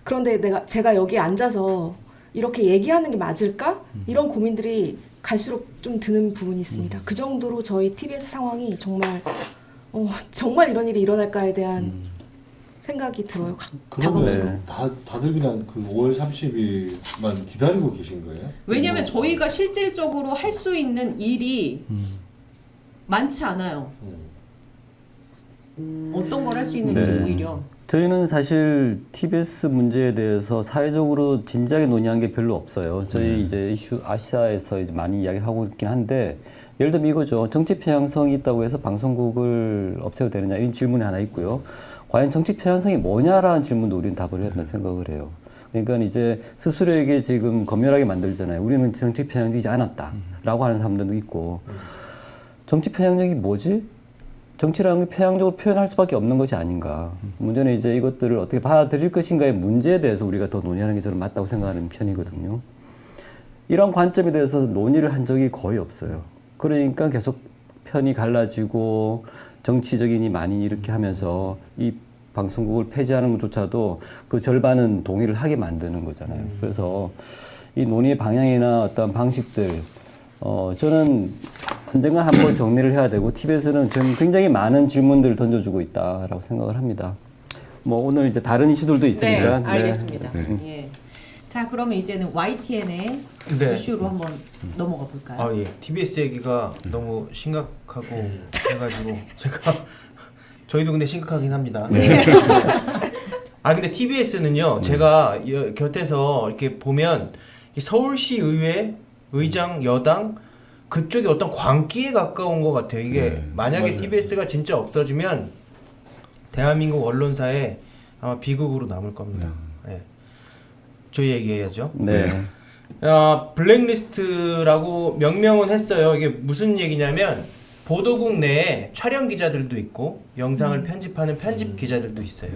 그런데 제가 여기 앉아서 이렇게 얘기하는 게 맞을까? 이런 고민들이 갈수록 좀 드는 부분이 있습니다. 그 정도로 저희 TBS 상황이 정말 이런 일이 일어날까에 대한 생각이 들어요. 그러면 네. 다들 그냥 그 5월 30일만 기다리고 계신 거예요? 왜냐하면 저희가 실질적으로 할 수 있는 일이 많지 않아요. 어떤 걸 할 수 있는지 네. 오히려. 저희는 사실 TBS 문제에 대해서 사회적으로 진지하게 논의한 게 별로 없어요. 저희 이제 이슈 아시아에서 이제 많이 이야기하고 있긴 한데 예를 들면 이거죠. 정치 편향성이 있다고 해서 방송국을 없애도 되느냐 이런 질문이 하나 있고요. 과연 정치 편향성이 뭐냐라는 질문도 우리는 답을 해야 된다고 생각을 해요. 그러니까 이제 스스로에게 지금 검열하게 만들잖아요. 우리는 정치 편향적이지 않았다라고 하는 사람들도 있고 정치 편향력이 뭐지? 정치라는 게 편향적으로 표현할 수밖에 없는 것이 아닌가. 문제는 이제 이것들을 어떻게 받아들일 것인가의 문제에 대해서 우리가 더 논의하는 게 저는 맞다고 생각하는 편이거든요. 이런 관점에 대해서 논의를 한 적이 거의 없어요. 그러니까 계속 편이 갈라지고 정치적인이 많이 이렇게 하면서 이 방송국을 폐지하는 것조차도 그 절반은 동의를 하게 만드는 거잖아요. 그래서 이 논의의 방향이나 어떤 방식들, 저는 언젠가 한번 정리를 해야 되고 TBS는 저는 굉장히 많은 질문들을 던져주고 있다라고 생각을 합니다. 뭐 오늘 이제 다른 이슈들도 네, 있으니까. 알겠습니다. 예. 자, 그러면 이제는 YTN의 네. 이슈로 한번 넘어가 볼까요? 아 예. TBS 얘기가 너무 심각하고 해가지고 제가 저희도 근데 심각하긴 합니다. 아 근데 TBS는요 제가 곁에서 이렇게 보면 이 서울시 의회 의장 여당 그쪽이 어떤 광기에 가까운 것 같아요. 이게 만약에 맞아요. TBS가 진짜 없어지면 대한민국 언론사에 아마 비극으로 남을 겁니다. 네. 저희 얘기해야죠. 네. 블랙리스트라고 명명은 했어요. 이게 무슨 얘기냐면 보도국 내에 촬영 기자들도 있고 영상을 편집하는 편집 기자들도 있어요.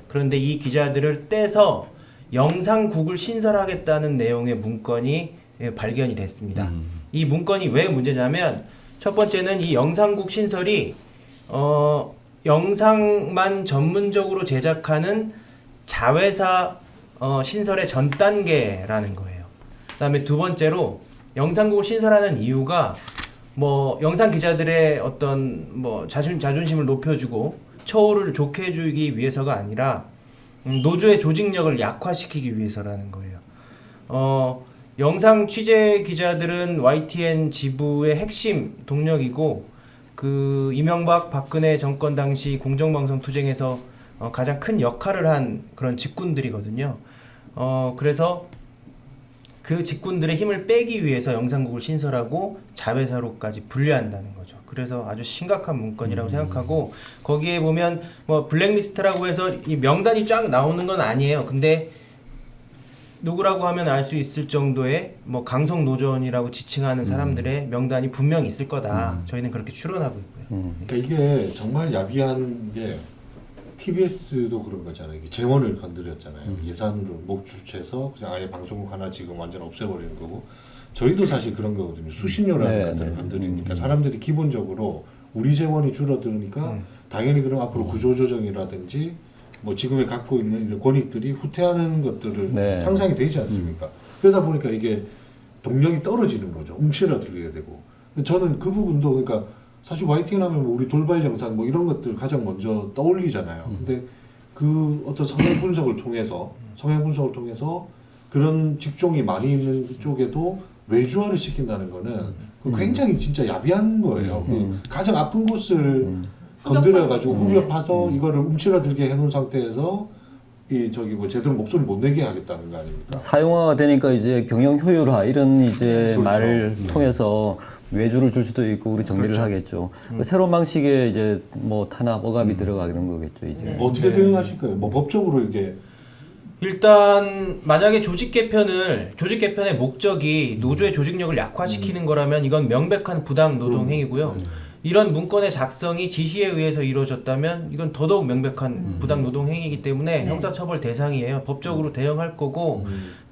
그런데 이 기자들을 떼서 영상국을 신설하겠다는 내용의 문건이 발견이 됐습니다. 이 문건이 왜 문제냐면 첫 번째는 이 영상국 신설이 영상만 전문적으로 제작하는 자회사 신설의 전 단계라는 거예요. 그다음에 두 번째로 영상국을 신설하는 이유가 뭐 영상 기자들의 어떤 뭐 자존심을 높여주고 처우를 좋게 해주기 위해서가 아니라 노조의 조직력을 약화시키기 위해서라는 거예요. 영상 취재 기자들은 YTN 지부의 핵심 동력이고 그 이명박 박근혜 정권 당시 공정방송 투쟁에서 가장 큰 역할을 한 그런 직군들이거든요. 그래서 그 직군들의 힘을 빼기 위해서 영상국을 신설하고 자회사로까지 분리한다는 거죠. 그래서 아주 심각한 문건이라고 생각하고 거기에 보면 뭐 블랙리스트라고 해서 이 명단이 쫙 나오는 건 아니에요. 근데 누구라고 하면 알 수 있을 정도의 뭐 강성 노조원이라고 지칭하는 사람들의 명단이 분명히 있을 거다. 저희는 그렇게 추론하고 있고요. 그러니까 이게 정말 야비한 게 TBS도 그런 거잖아요. 이게 재원을 건드렸잖아요. 예산으로 목줄쳐서 그냥 아예 방송국 하나 지금 완전 없애버리는 거고 저희도 사실 그런 거거든요. 수신료라는 네, 것들을 네. 건드리니까 사람들이 기본적으로 우리 재원이 줄어드니까 당연히 그럼 앞으로 구조조정이라든지 뭐 지금에 갖고 있는 이런 권익들이 후퇴하는 것들을 네. 상상이 되지 않습니까? 그러다 보니까 이게 동력이 떨어지는 거죠. 움츠러들게 되고. 저는 그 부분도 그러니까 사실 YTN 하면 뭐 우리 돌발 영상 뭐 이런 것들 가장 먼저 떠올리잖아요. 근데 그 어떤 성향 분석을 통해서 그런 직종이 많이 있는 쪽에도 외주화를 시킨다는 거는 그 굉장히 진짜 야비한 거예요. 그 가장 아픈 곳을 건드려가지고 후벼 파서 이거를 움츠러들게 해놓은 상태에서 이 저기 뭐 제대로 목소리 못 내게 하겠다는 거 아닙니까? 사용화가 되니까 이제 경영 효율화 이런 이제 그렇죠. 말을 통해서 외주를 줄 수도 있고 우리 정리를 하겠죠. 새로운 방식의 이제 뭐 탄압, 억압이 들어가는 거겠죠 이제. 어떻게 대응하실 거예요? 뭐 법적으로 이게 일단 만약에 조직 개편의 목적이 노조의 조직력을 약화시키는 거라면 이건 명백한 부당 노동 행위고요. 이런 문건의 작성이 지시에 의해서 이루어졌다면 이건 더더욱 명백한 부당 노동 행위이기 때문에 형사처벌 대상이에요. 법적으로 대응할 거고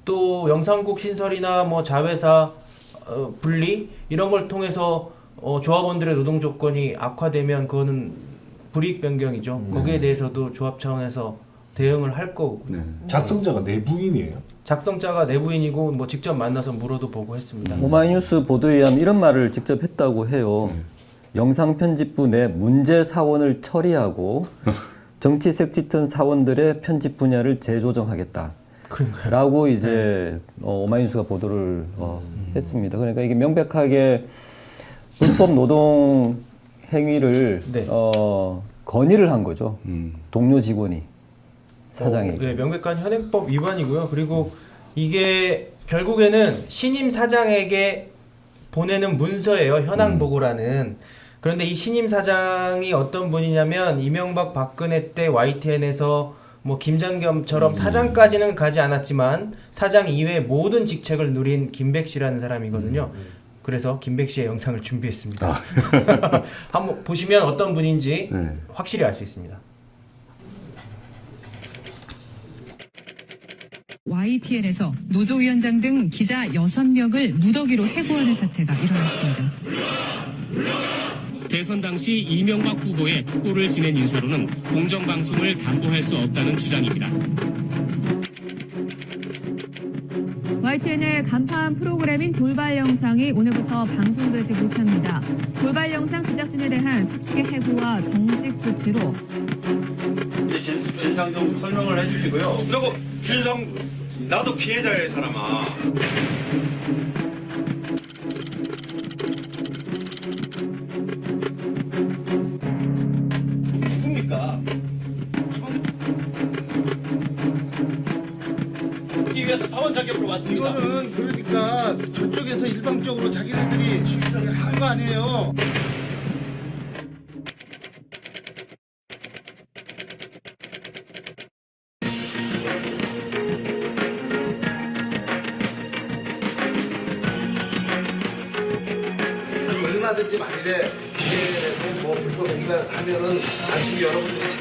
또 영상국 신설이나 뭐 자회사 분리 이런 걸 통해서 조합원들의 노동 조건이 악화되면 그거는 불이익 변경이죠. 거기에 대해서도 조합 차원에서 대응을 할 거고. 작성자가 내부인이에요? 작성자가 내부인이고 뭐 직접 만나서 물어도 보고 했습니다. 오마이뉴스 보도에 의하면 이런 말을 직접 했다고 해요. 영상 편집부 내 문제 사원을 처리하고 정치색 짙은 사원들의 편집 분야를 재조정하겠다. 라고 이제 오마이뉴스가 보도를 했습니다. 그러니까 이게 명백하게 불법 노동 행위를 네. 건의를 한 거죠. 동료 직원이 사장에게. 네, 명백한 현행법 위반이고요. 그리고 이게 결국에는 신임 사장에게 보내는 문서예요. 현황 보고라는. 그런데 이 신임 사장이 어떤 분이냐면 이명박 박근혜 때 YTN에서 뭐 김장겸처럼 사장까지는 가지 않았지만 사장 이외의 모든 직책을 누린 김백 씨라는 사람이거든요. 그래서 김백 씨의 영상을 준비했습니다. 한번 보시면 어떤 분인지 네. 확실히 알 수 있습니다. YTN에서 노조위원장 등 기자 6명을 무더기로 해고하는 사태가 일어났습니다. 대선 당시 이명박 후보의 축구를 지낸 인사로는 공정방송을 담보할 수 없다는 주장입니다. YTN의 간판 프로그램인 돌발 영상이 오늘부터 방송되지 못합니다. 돌발 영상 제작진에 대한 사측의 해고와 정직 조치로 진상 좀 설명을 해주시고요. 그리고 준성 나도 피해자의 사람아. 누굽니까? 이 위해서 사원 자격으로 왔습니다. 이거는 그러니까 저쪽에서 일방적으로 자기네들이 주기성을 한 거 아니에요. 얼마든지 만일에 이게 뭐 불법 행위가 하면은 나중에 여러분들이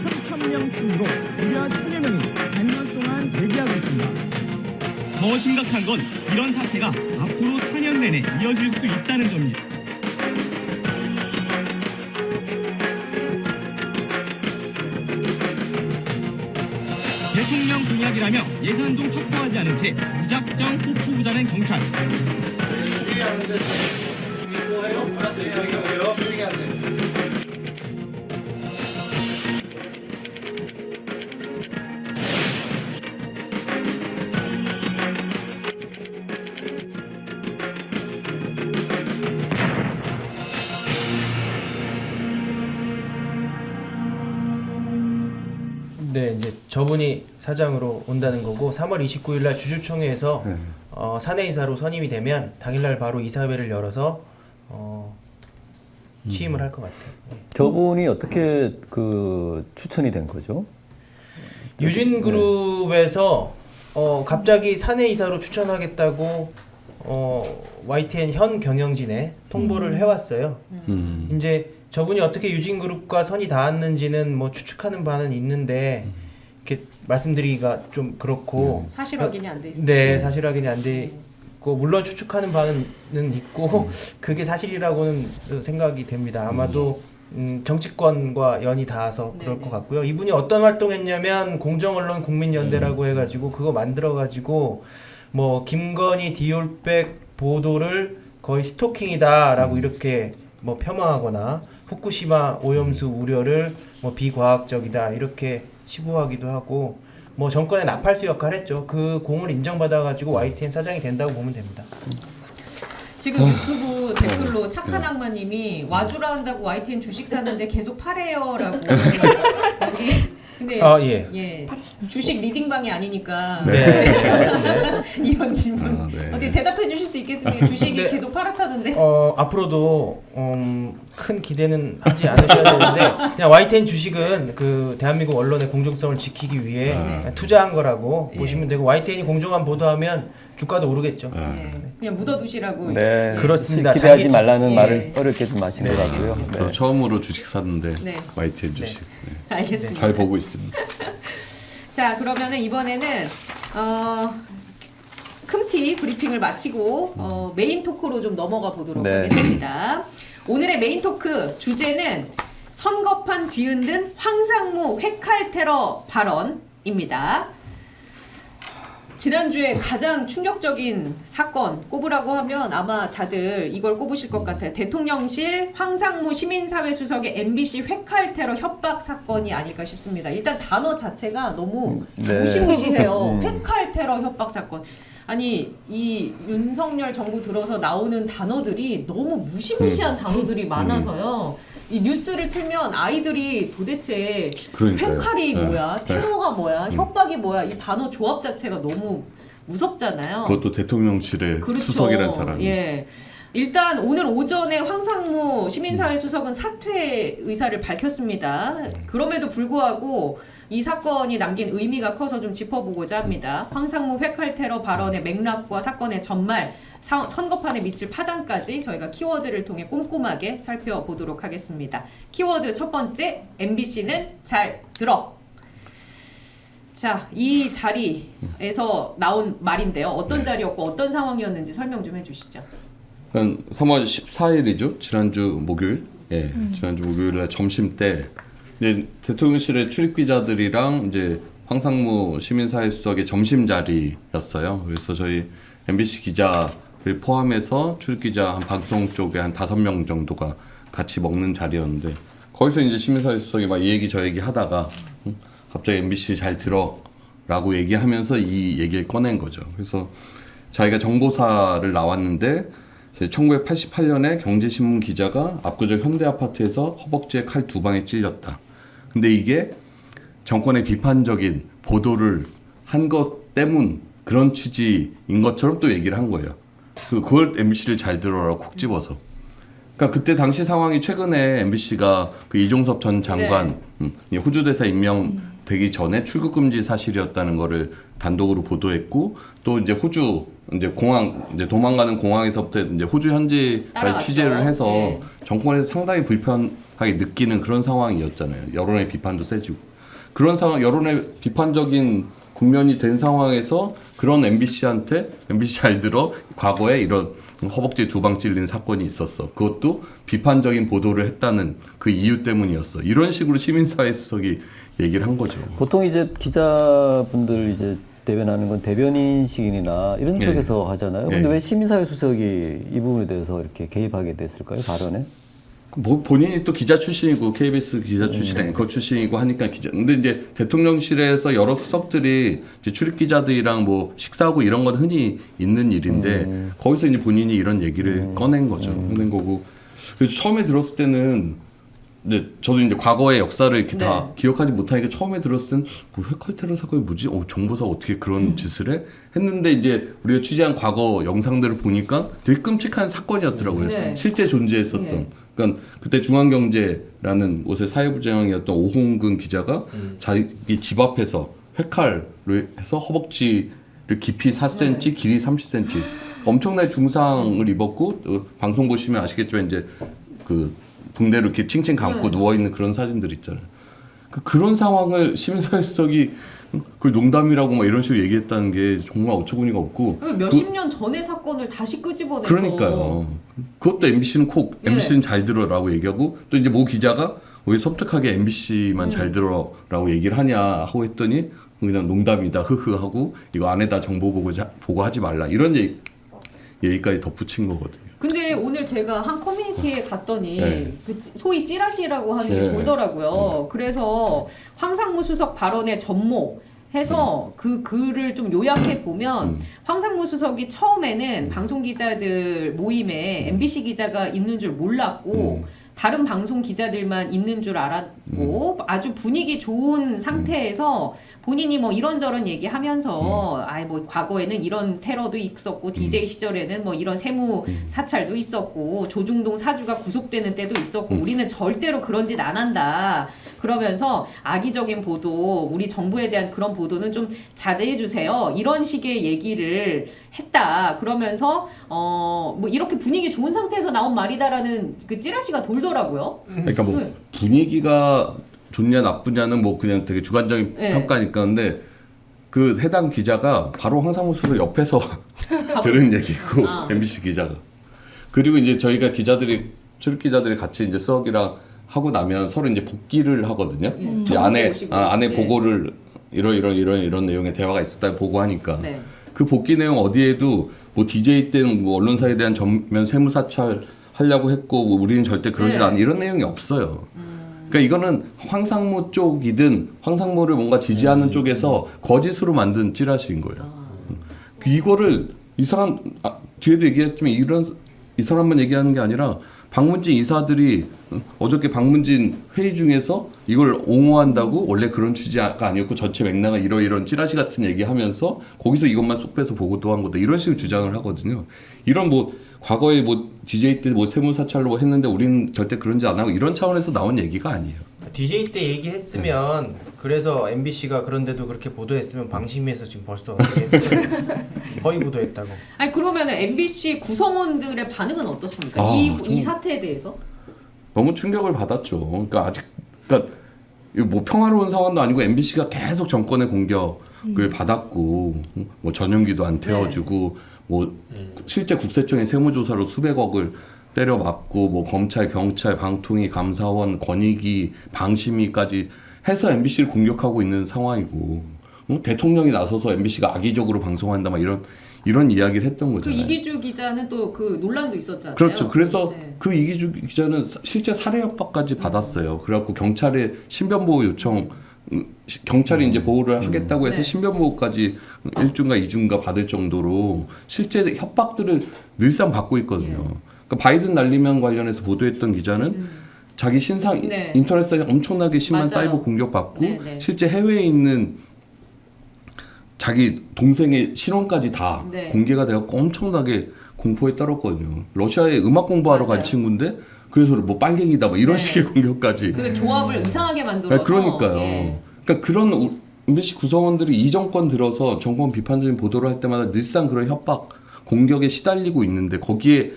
3,000명 수로 무려 1,000여 명이 반년 동안 대기하고 있습니다. 더 심각한 건 이런 사태가 앞으로 4년 내내 이어질 수 있다는 점입니다. 대통령 공약이라며 예산도 확보하지 않은 채 무작정 폭포부자는 경찰. 회의하는데 뭐예요? 알았어요. 저기요. 회의하는데. 네, 이제 저분이 사장으로 온다는 거고 3월 29일 날 주주총회에서 네. 사내이사로 선임이 되면 당일날 바로 이사회를 열어서 취임을 할 것 같아요. 네. 저분이 어떻게 그 추천이 된 거죠? 유진그룹에서 갑자기 사내이사로 추천하겠다고 YTN 현 경영진에 통보를 해왔어요. 이제 저분이 어떻게 유진그룹과 선이 닿았는지는 뭐 추측하는 바는 있는데 이렇게 말씀드리기가 좀 그렇고 사실 확인이 안 돼 있어요. 네, 사실 확인이 안 돼 있고 물론 추측하는 바는 있고 그게 사실이라고는 생각이 됩니다. 아마도 정치권과 연이 닿아서 그럴 것 같고요. 이분이 어떤 활동했냐면 공정언론 국민연대라고 해가지고 그거 만들어가지고 뭐 김건희 디올백 보도를 거의 스토킹이다라고 이렇게 뭐 폄하하거나 후쿠시마 오염수 우려를 뭐 비과학적이다 이렇게 치부하기도 하고 뭐 정권의 나팔수 역할을 했죠. 그 공을 인정받아가지고 YTN 사장이 된다고 보면 됩니다. 지금 유튜브 댓글로 착한 악마님이 와주라 한다고 YTN 주식 사는데 계속 파래요라고. 여기 근데 예. 주식 리딩방이 아니니까 네. 이런 질문 네. 어떻게 대답해 주실 수 있겠습니까? 주식이 네. 계속 팔았다는데. 앞으로도 큰 기대는 하지 않으셔야 되는데 그냥 YTN 주식은 그 대한민국 언론의 공정성을 지키기 위해 투자한 거라고 보시면 되고 YTN이 공정한 보도하면 주가도 오르겠죠. 그냥 묻어두시라고. 네, 그렇습니다. 기대하지 자기- 말라는 예. 말을 어렵게 좀 하신 것 같고요. 저 처음으로 주식 샀는데 네. YTN 주식. 네. 알겠습니다. 잘 보고 있습니다. 자, 그러면은 이번에는 큼티 브리핑을 마치고 메인 토크로 좀 넘어가 보도록 네. 하겠습니다. 오늘의 메인 토크 주제는 선거판 뒤흔든 황상무 회칼 테러 발언입니다. 지난주에 가장 충격적인 사건 꼽으라고 하면 아마 다들 이걸 꼽으실 것 같아요. 대통령실 황상무 시민사회 수석의 MBC 회칼 테러 협박 사건이 아닐까 싶습니다. 일단 단어 자체가 너무 네. 무시무시해요. 회칼 테러 협박 사건. 아니 이 윤석열 정부 들어서 나오는 단어들이 너무 무시무시한 단어들이 많아서요. 이 뉴스를 틀면 아이들이 도대체 그러니까요. 회칼이 네. 뭐야, 테러가 뭐야, 협박이 뭐야, 이 단어 조합 자체가 너무 무섭잖아요. 그것도 대통령실의 그렇죠. 수석이라는 사람이. 예. 일단 오늘 오전에 황상무 시민사회 수석은 사퇴 의사를 밝혔습니다. 그럼에도 불구하고 이 사건이 남긴 의미가 커서 좀 짚어보고자 합니다. 황상무 회칼 테러 발언의 맥락과 사건의 전말, 선거판에 미칠 파장까지 저희가 키워드를 통해 꼼꼼하게 살펴보도록 하겠습니다. 키워드 첫 번째, MBC는 잘 들어. 자, 이 자리에서 나온 말인데요. 어떤 자리였고 어떤 상황이었는지 설명 좀 해주시죠. 3월 14일이죠. 지난주 목요일. 예, 지난주 목요일날 점심 때 이제 대통령실의 출입 기자들이랑 이제 황상무 시민사회 수석의 점심 자리였어요. 그래서 저희 MBC 기자를 포함해서 출입 기자 한 방송 쪽에 한 5명 정도가 같이 먹는 자리였는데 거기서 이제 시민사회 수석이 막 이 얘기 저 얘기 하다가 갑자기 MBC 잘 들어라고 얘기하면서 이 얘기를 꺼낸 거죠. 그래서 자기가 정보사를 나왔는데 1988년에 경제신문 기자가 압구정 현대아파트에서 허벅지에 칼 2방에 찔렸다. 근데 이게 정권의 비판적인 보도를 한 것 때문 그런 취지인 것처럼 또 얘기를 한 거예요. 그걸 MBC를 잘 들어라고 콕 집어서. 그러니까 그때 당시 상황이 최근에 MBC가 그 이종섭 전 장관 호주 대사 임명되기 전에 출국 금지 사실이었다는 거를 단독으로 보도했고 또 이제 호주 이제 공항 이제 도망가는 공항에서부터 이제 호주 현지까지 취재를 해서 네. 정권에서 상당히 불편하게 느끼는 그런 상황이었잖아요. 여론의 비판도 세지고 그런 상황 여론의 비판적인 국면이 된 상황에서 그런 MBC한테 MBC 잘 들어 과거에 이런 허벅지 2방 찔린 사건이 있었어. 그것도 비판적인 보도를 했다는 그 이유 때문이었어. 이런 식으로 시민사회 수석이 얘기를 한 거죠. 보통 이제 기자분들 이제 대변하는 건 대변인식이나 이런 예. 쪽에서 하잖아요. 근데 예. 왜 시민사회 수석이 이 부분에 대해서 이렇게 개입하게 됐을까요? 발언에? 뭐 본인이 또 기자 출신이고 KBS 기자 출신, 앵커 출신이고 하니까 기자. 근데 이제 대통령실에서 여러 수석들이 이제 출입 기자들이랑 뭐 식사하고 이런 건 흔히 있는 일인데 거기서 이제 본인이 이런 얘기를 꺼낸 거죠. 꺼낸 거고. 그래서 처음에 들었을 때는 이제 저도 이제 과거의 역사를 이렇게 다 기억하지 못하니까 처음에 들었을 때는 뭐 회칼 테러 사건이 뭐지? 정보사가 어떻게 그런 짓을 해? 했는데 이제 우리가 취재한 과거 영상들을 보니까 되게 끔찍한 사건이었더라고요. 네. 실제 존재했었던. 그러니까 그때 중앙경제라는 곳의 사회부장이었던 오홍근 기자가 자기 집 앞에서 회칼로 해서 허벅지를 깊이 4cm, 길이 30cm 엄청나게 중상을 입었고 방송 보시면 아시겠지만 이제 그 붕대로 이렇게 칭칭 감고 누워 있는 그런 사진들 있잖아요. 그런 상황을 시민사회 수석이 그 농담이라고 막 이런 식으로 얘기했다는 게 정말 어처구니가 없고 몇십 년 전의 사건을 다시 끄집어내서 그러니까요. 그것도 MBC는 MBC는 잘 들어라고 얘기하고 또 이제 모 기자가 왜 섬뜩하게 MBC만 잘 들어라고 얘기를 하냐 하고 했더니 그냥 농담이다 흐흐 하고 이거 안에다 정보 보고하지 말라 이런 얘기까지 덧붙인 거거든요. 근데 오늘 제가 한 커뮤니티에 갔더니 네. 그 소위 찌라시라고 하는 게 돌더라고요. 그래서 황상무 수석 발언의 전모해서 그 글을 좀 요약해 보면 황상무 수석이 처음에는 방송 기자들 모임에 MBC 기자가 있는 줄 몰랐고 다른 방송 기자들만 있는 줄 알았고 아주 분위기 좋은 상태에서 본인이 뭐 이런저런 얘기하면서 아이 뭐 과거에는 이런 테러도 있었고 DJ 시절에는 뭐 이런 세무 사찰도 있었고 조중동 사주가 구속되는 때도 있었고 우리는 절대로 그런 짓 안 한다. 그러면서 악의적인 보도, 우리 정부에 대한 그런 보도는 좀 자제해 주세요. 이런 식의 얘기를 했다. 그러면서 뭐 이렇게 분위기 좋은 상태에서 나온 말이다라는 그 찌라시가 돌더라고요. 그러니까 뭐 분위기가 좋냐 나쁘냐는 뭐 그냥 되게 주관적인 평가니까 근데 그 해당 기자가 바로 황상무 수석 옆에서 들은 얘기고 MBC 기자가 그리고 이제 저희가 출입 기자들이 같이 이제 수석이랑 하고 나면 서로 이제 복기를 하거든요. 이제 안에 보고를 이런 내용의 대화가 있었다 보고하니까 그 복기 내용 어디에도 뭐 DJ 때는 뭐 언론사에 대한 전면 세무 사찰 하려고 했고 뭐 우리는 절대 그런 줄 안 이런 내용이 없어요. 그러니까 이거는 황상무 쪽이든 황상무를 뭔가 지지하는 쪽에서 거짓으로 만든 찌라시인 거예요. 이거를 이 사람 뒤에도 얘기했지만 이 사람만 얘기하는 게 아니라 박문진 이사들이 어저께 박문진 회의 중에서 이걸 옹호한다고 원래 그런 취지가 아니었고 전체 맥락은 이런 찌라시 같은 얘기하면서 거기서 이것만 쏙 빼서 보고도 한 거다 이런 식으로 주장을 하거든요. 이런 뭐 과거에 뭐 DJ 때 뭐 세무사찰로 뭐 했는데 우리는 절대 그런지 안 하고 이런 차원에서 나온 얘기가 아니에요. DJ 때 얘기했으면 그래서 MBC가 그런데도 그렇게 보도했으면 방심위에서 지금 벌써 얘기했어요. 허위 보도했다고. 아니 그러면 MBC 구성원들의 반응은 어떻습니까? 이 사태에 대해서? 너무 충격을 받았죠. 그러니까 뭐 평화로운 상황도 아니고 MBC가 계속 정권의 공격을 받았고 뭐 전용기도 안 태워주고 뭐 실제 국세청의 세무조사로 수백억을 때려맞고 뭐 검찰, 경찰, 방통위, 감사원, 권익위, 방심위까지 해서 MBC를 공격하고 있는 상황이고 대통령이 나서서 MBC가 악의적으로 방송한다 막 이런 이야기를 했던 그 거잖아요. 이기주 기자는 또 그 논란도 있었잖아요. 그렇죠. 그래서 네. 그 이기주 기자는 실제 살해 협박까지 받았어요. 그래갖고 경찰에 신변보호 요청, 경찰이 이제 보호를 하겠다고 해서 네. 신변보호까지 1주인가 2주인가 받을 정도로 실제 협박들을 늘상 받고 있거든요. 그러니까 바이든 날리면 관련해서 보도했던 기자는 자기 신상 네. 인터넷상에 엄청나게 심한 맞아요. 사이버 공격받고 네, 네. 실제 해외에 있는 자기 동생의 신원까지 다 네. 공개가 되었고 엄청나게 공포에 떨었거든요. 러시아에 음악 공부하러 간 맞아요. 친구인데 그래서 뭐 빨갱이다 뭐 이런 네. 식의 공격까지. 그 조합을 이상하게 만들어서. 그러니까요. 예. 그러니까 그런 MBC 구성원들이 이 정권 들어서 정권 비판적인 보도를 할 때마다 늘상 그런 협박, 공격에 시달리고 있는데 거기에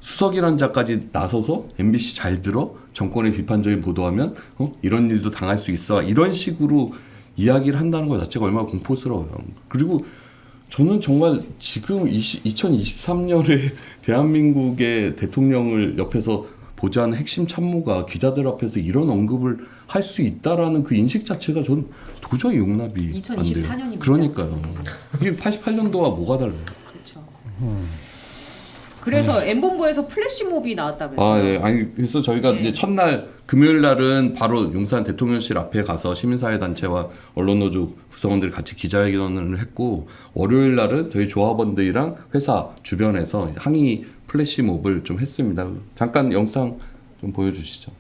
수석이라는 자까지 나서서 MBC 잘 들어 정권의 비판적인 보도하면 이런 일도 당할 수 있어 이런 식으로 이야기를 한다는 것 자체가 얼마나 공포스러워요. 그리고 저는 정말 지금 2023년에 대한민국의 대통령을 옆에서 보좌하는 핵심 참모가 기자들 앞에서 이런 언급을 할 수 있다라는 그 인식 자체가 전 도저히 용납이 안 돼요. 2024년입니다. 그러니까요. 이게 88년도와 뭐가 달라요? 그렇죠. 그래서 M본부에서 플래시몹이 나왔다면서요? 아, 네. 아니 그래서 저희가 네. 이제 첫날 금요일 날은 바로 용산 대통령실 앞에 가서 시민사회단체와 언론노조 구성원들이 같이 기자회견을 했고 월요일 날은 저희 조합원들이랑 회사 주변에서 항의 플래시몹을 좀 했습니다. 잠깐 영상 좀 보여주시죠.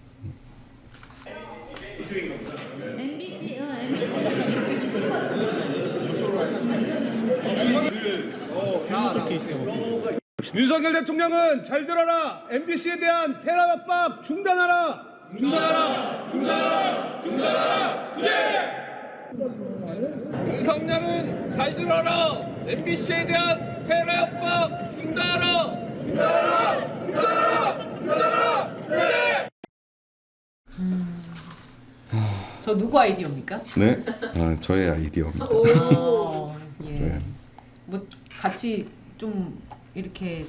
윤석열 대통령은 잘 들어라. MBC에 대한 테러 압박 중단하라. 중단하라. 중단하라. 중단하라. 수재. 윤석열은 잘 들어라. MBC에 대한 테러 압박 중단하라. 중단하라. 중단하라. 중단하라. 수재. 저 누구 아이디어입니까? 네, 저의 아이디어입니다. 예. 네. 뭐 같이 좀 이렇게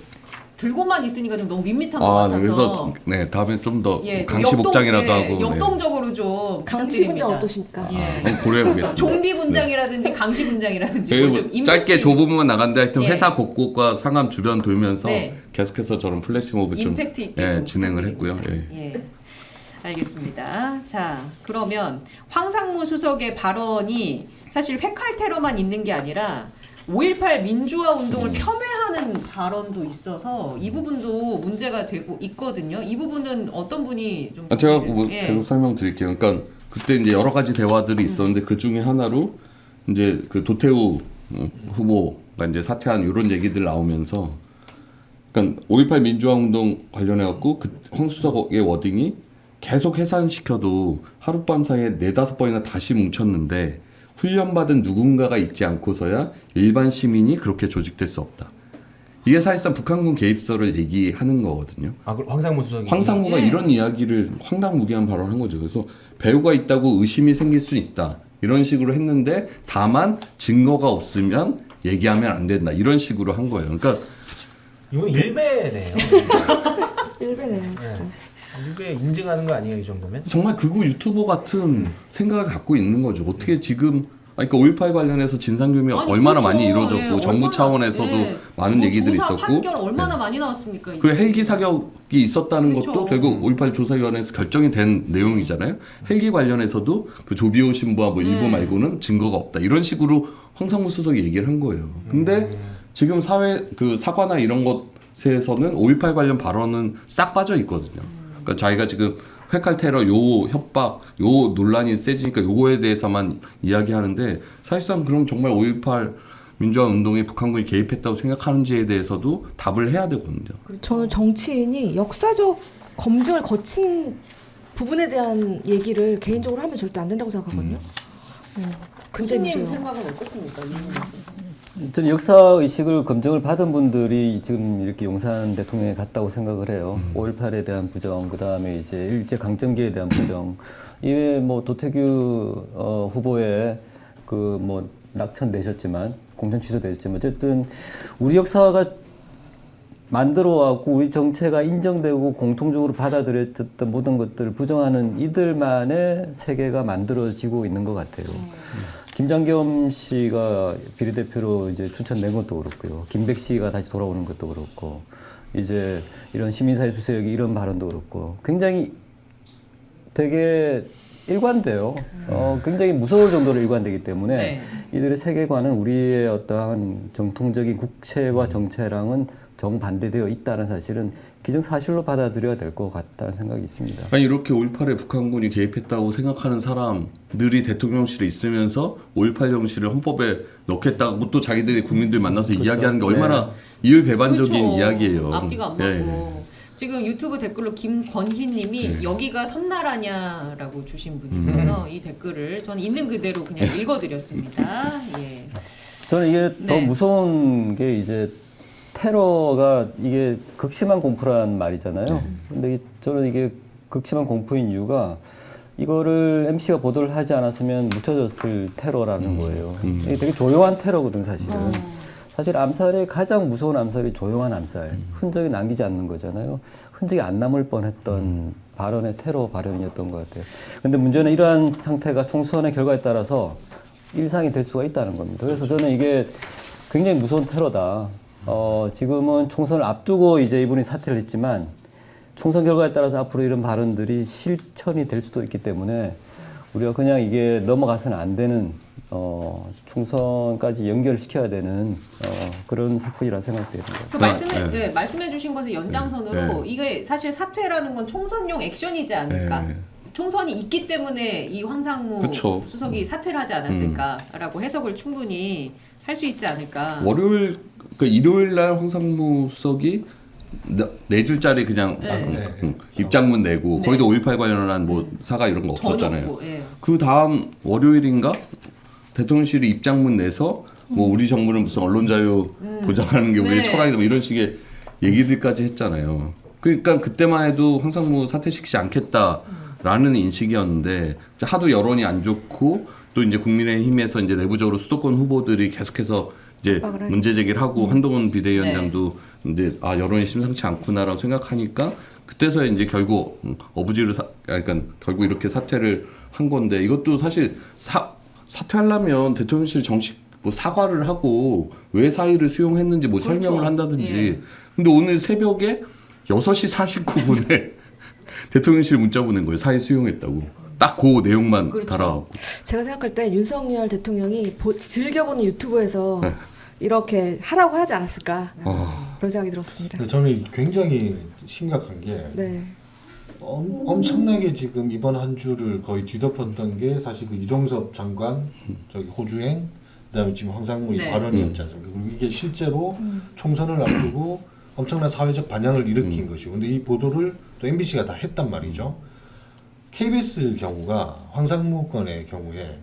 들고만 있으니까 좀 너무 밋밋한 것 네, 같아서. 그래서 네 다음에 좀 더 예, 강시 복장이라도 하고 역동적으로 좀 강시 분장 부탁드립니다. 어떠십니까? 예. 한번 고려해보겠습니다. 좀비 분장이라든지 강시 분장이라든지 저희 뭐좀 뭐 짧게 좁으면 나간데 하여튼 예. 회사 곳곳과 상암 주변 돌면서 네. 계속해서 저런 플래시몹을 좀 임팩트 있게 좀 진행을 부탁드립니다. 했고요. 예. 예. 알겠습니다. 자, 그러면 황상무 수석의 발언이 사실 회칼 테러만 있는 게 아니라 5.18 민주화 운동을 폄훼하는 발언도 있어서 이 부분도 문제가 되고 있거든요. 이 부분은 어떤 분이 좀 제가 뭐 예. 계속 설명드릴게요. 그러니까 그때 이제 여러 가지 대화들이 있었는데 그 중에 하나로 이제 그 도태우 후보가 이제 사퇴한 이런 얘기들 나오면서 그러니까 5.18 민주화 운동 관련해 갖고 그 황 수석의 워딩이 계속 해산시켜도 하룻밤 사이에 4-5번이나 다시 뭉쳤는데 훈련받은 누군가가 있지 않고서야 일반 시민이 그렇게 조직될 수 없다. 이게 사실상 북한군 개입설을 얘기하는 거거든요. 황상무 수석이 황상무가 예. 이런 이야기를 황당무계한 발언을 한 거죠. 그래서 배우가 있다고 의심이 생길 수 있다. 이런 식으로 했는데 다만 증거가 없으면 얘기하면 안 된다. 이런 식으로 한 거예요. 그러니까 이건 일배네요. 일배네요, 진짜. 일배 인증하는 거 아니에요, 이 정도면? 정말 극우 유튜버 같은 생각을 갖고 있는 거죠. 어떻게 지금 그러니까 5.18 관련해서 진상규명 아니, 얼마나 그렇죠. 많이 이루어졌고 예, 정부 얼마나, 차원에서도 예. 많은 뭐 얘기들이 조사 있었고 판결 얼마나 많이 나왔습니까? 이게. 그리고 헬기 사격이 있었다는 그렇죠. 것도 결국 5.18 조사위원회에서 결정이 된 내용이잖아요. 헬기 관련해서도 그 조비오 신부와 뭐 일부 말고는 증거가 없다. 이런 식으로 황상무 수석이 얘기를 한 거예요. 근데 지금 사회 그 사과나 이런 것 세에서는 5.18 관련 발언은 싹 빠져 있거든요. 그러니까 자기가 지금 회칼 테러 요 협박 요 논란이 세지니까 요거에 대해서만 이야기하는데 사실상 그럼 정말 5.18 민주화 운동에 북한군이 개입했다고 생각하는지에 대해서도 답을 해야 되거든요. 저는 정치인이 역사적 검증을 거친 부분에 대한 얘기를 개인적으로 하면 절대 안 된다고 생각하거든요. 굉장히 교수님 문제예요. 생각은 어떻습니까? 저는 역사 의식을 검증을 받은 분들이 지금 이렇게 용산 대통령에 갔다고 생각을 해요. 5.18에 대한 부정, 그 다음에 이제 일제 강점기에 대한 부정, 이외에 뭐 도태규 후보의 그 뭐 낙천되셨지만 공천 취소되셨지만 어쨌든 우리 역사가 만들어왔고 우리 정체가 인정되고 공통적으로 받아들였던 모든 것들을 부정하는 이들만의 세계가 만들어지고 있는 것 같아요. 김장겸 씨가 비례대표로 이제 추천된 것도 그렇고요. 김백 씨가 다시 돌아오는 것도 그렇고, 이제 이런 시민사회 수색이 이런 발언도 그렇고, 굉장히 되게 일관돼요. 굉장히 무서울 정도로 일관되기 때문에 네. 이들의 세계관은 우리의 어떠한 정통적인 국채와 정체랑은 정반대되어 있다는 사실은 기정사실로 받아들여야 될 것 같다는 생각이 있습니다. 아니 이렇게 5.18에 북한군이 개입했다고 생각하는 사람들이 대통령실에 있으면서 5.18 정신을 헌법에 넣겠다고 또 자기들이 국민들 만나서 그렇죠. 이야기하는 게 얼마나 이율배반적인 그렇죠. 이야기예요. 앞뒤가 안 맞고. 예. 지금 유튜브 댓글로 김권희님이 여기가 섬나라냐라고 주신 분이 있어서 이 댓글을 저는 있는 그대로 그냥 읽어드렸습니다. 예. 저는 이게 더 네. 무서운 게 이제 테러가 이게 극심한 공포란 말이잖아요. 근데 저는 이게 극심한 공포인 이유가 이거를 MC가 보도를 하지 않았으면 묻혀졌을 테러라는 거예요. 이게 되게 조용한 테러거든, 사실은. 사실 암살의 가장 무서운 암살이 조용한 암살. 흔적이 남기지 않는 거잖아요. 흔적이 안 남을 뻔했던 발언의 테러 발언이었던 것 같아요. 근데 문제는 이러한 상태가 총선의 결과에 따라서 일상이 될 수가 있다는 겁니다. 그래서 저는 이게 굉장히 무서운 테러다. 지금은 총선을 앞두고 이제 이분이 사퇴를 했지만 총선 결과에 따라서 앞으로 이런 발언들이 실천이 될 수도 있기 때문에 우리가 그냥 이게 넘어가서는 안 되는 총선까지 연결시켜야 되는 그런 사건이라 생각됩니다. 그 말씀해주신 것의 연장선으로 이게 사실 사퇴라는 건 총선용 액션이지 않을까? 총선이 있기 때문에 이 황상무 그쵸. 수석이 사퇴를 하지 않았을까라고 해석을 충분히 할 수 있지 않을까? 월요일, 그러니까 일요일 날 황상무 수석이 네 줄짜리 그냥 입장문 내고 거기도 5.18 관련한 뭐 사과 이런 거 없었잖아요. 그 다음 월요일인가 대통령실이 입장문 내서 뭐 우리 정부는 무슨 언론 자유 보장하는 게 우리의 철학이다 뭐 이런 식의 얘기들까지 했잖아요. 그러니까 그때만 해도 황상무 사퇴시키지 않겠다라는 인식이었는데 하도 여론이 안 좋고 또 이제 국민의힘에서 이제 내부적으로 수도권 후보들이 계속해서 이제 문제 제기를 하고 한동훈 비대위원장도 이제 여론이 심상치 않구나라고 생각하니까 그때서 이제 결국 어부지로 그러니까 결국 이렇게 사퇴를 한 건데 이것도 사실 사퇴하려면 대통령실 정식 뭐 사과를 하고 왜 사의를 수용했는지 뭐 설명을 한다든지. 근데 오늘 새벽에 6시 49분에 대통령실 문자 보낸 거예요. 사의 수용했다고. 딱 그 내용만 달아갖고. 제가 생각할 때 윤석열 대통령이 즐겨보는 유튜브에서 이렇게 하라고 하지 않았을까 그런 생각이 들었습니다. 저는 굉장히 심각한 게 엄청나게 지금 이번 한 주를 거의 뒤덮었던 게 사실 그 이종섭 장관 저기 호주행 그다음에 지금 황상무 발언이었지 않습니까? 그리고 이게 실제로 총선을 앞두고 엄청난 사회적 반향을 일으킨 것이고 근데 이 보도를 또 MBC가 다 했단 말이죠. KBS 경우가 황상무 건의 경우에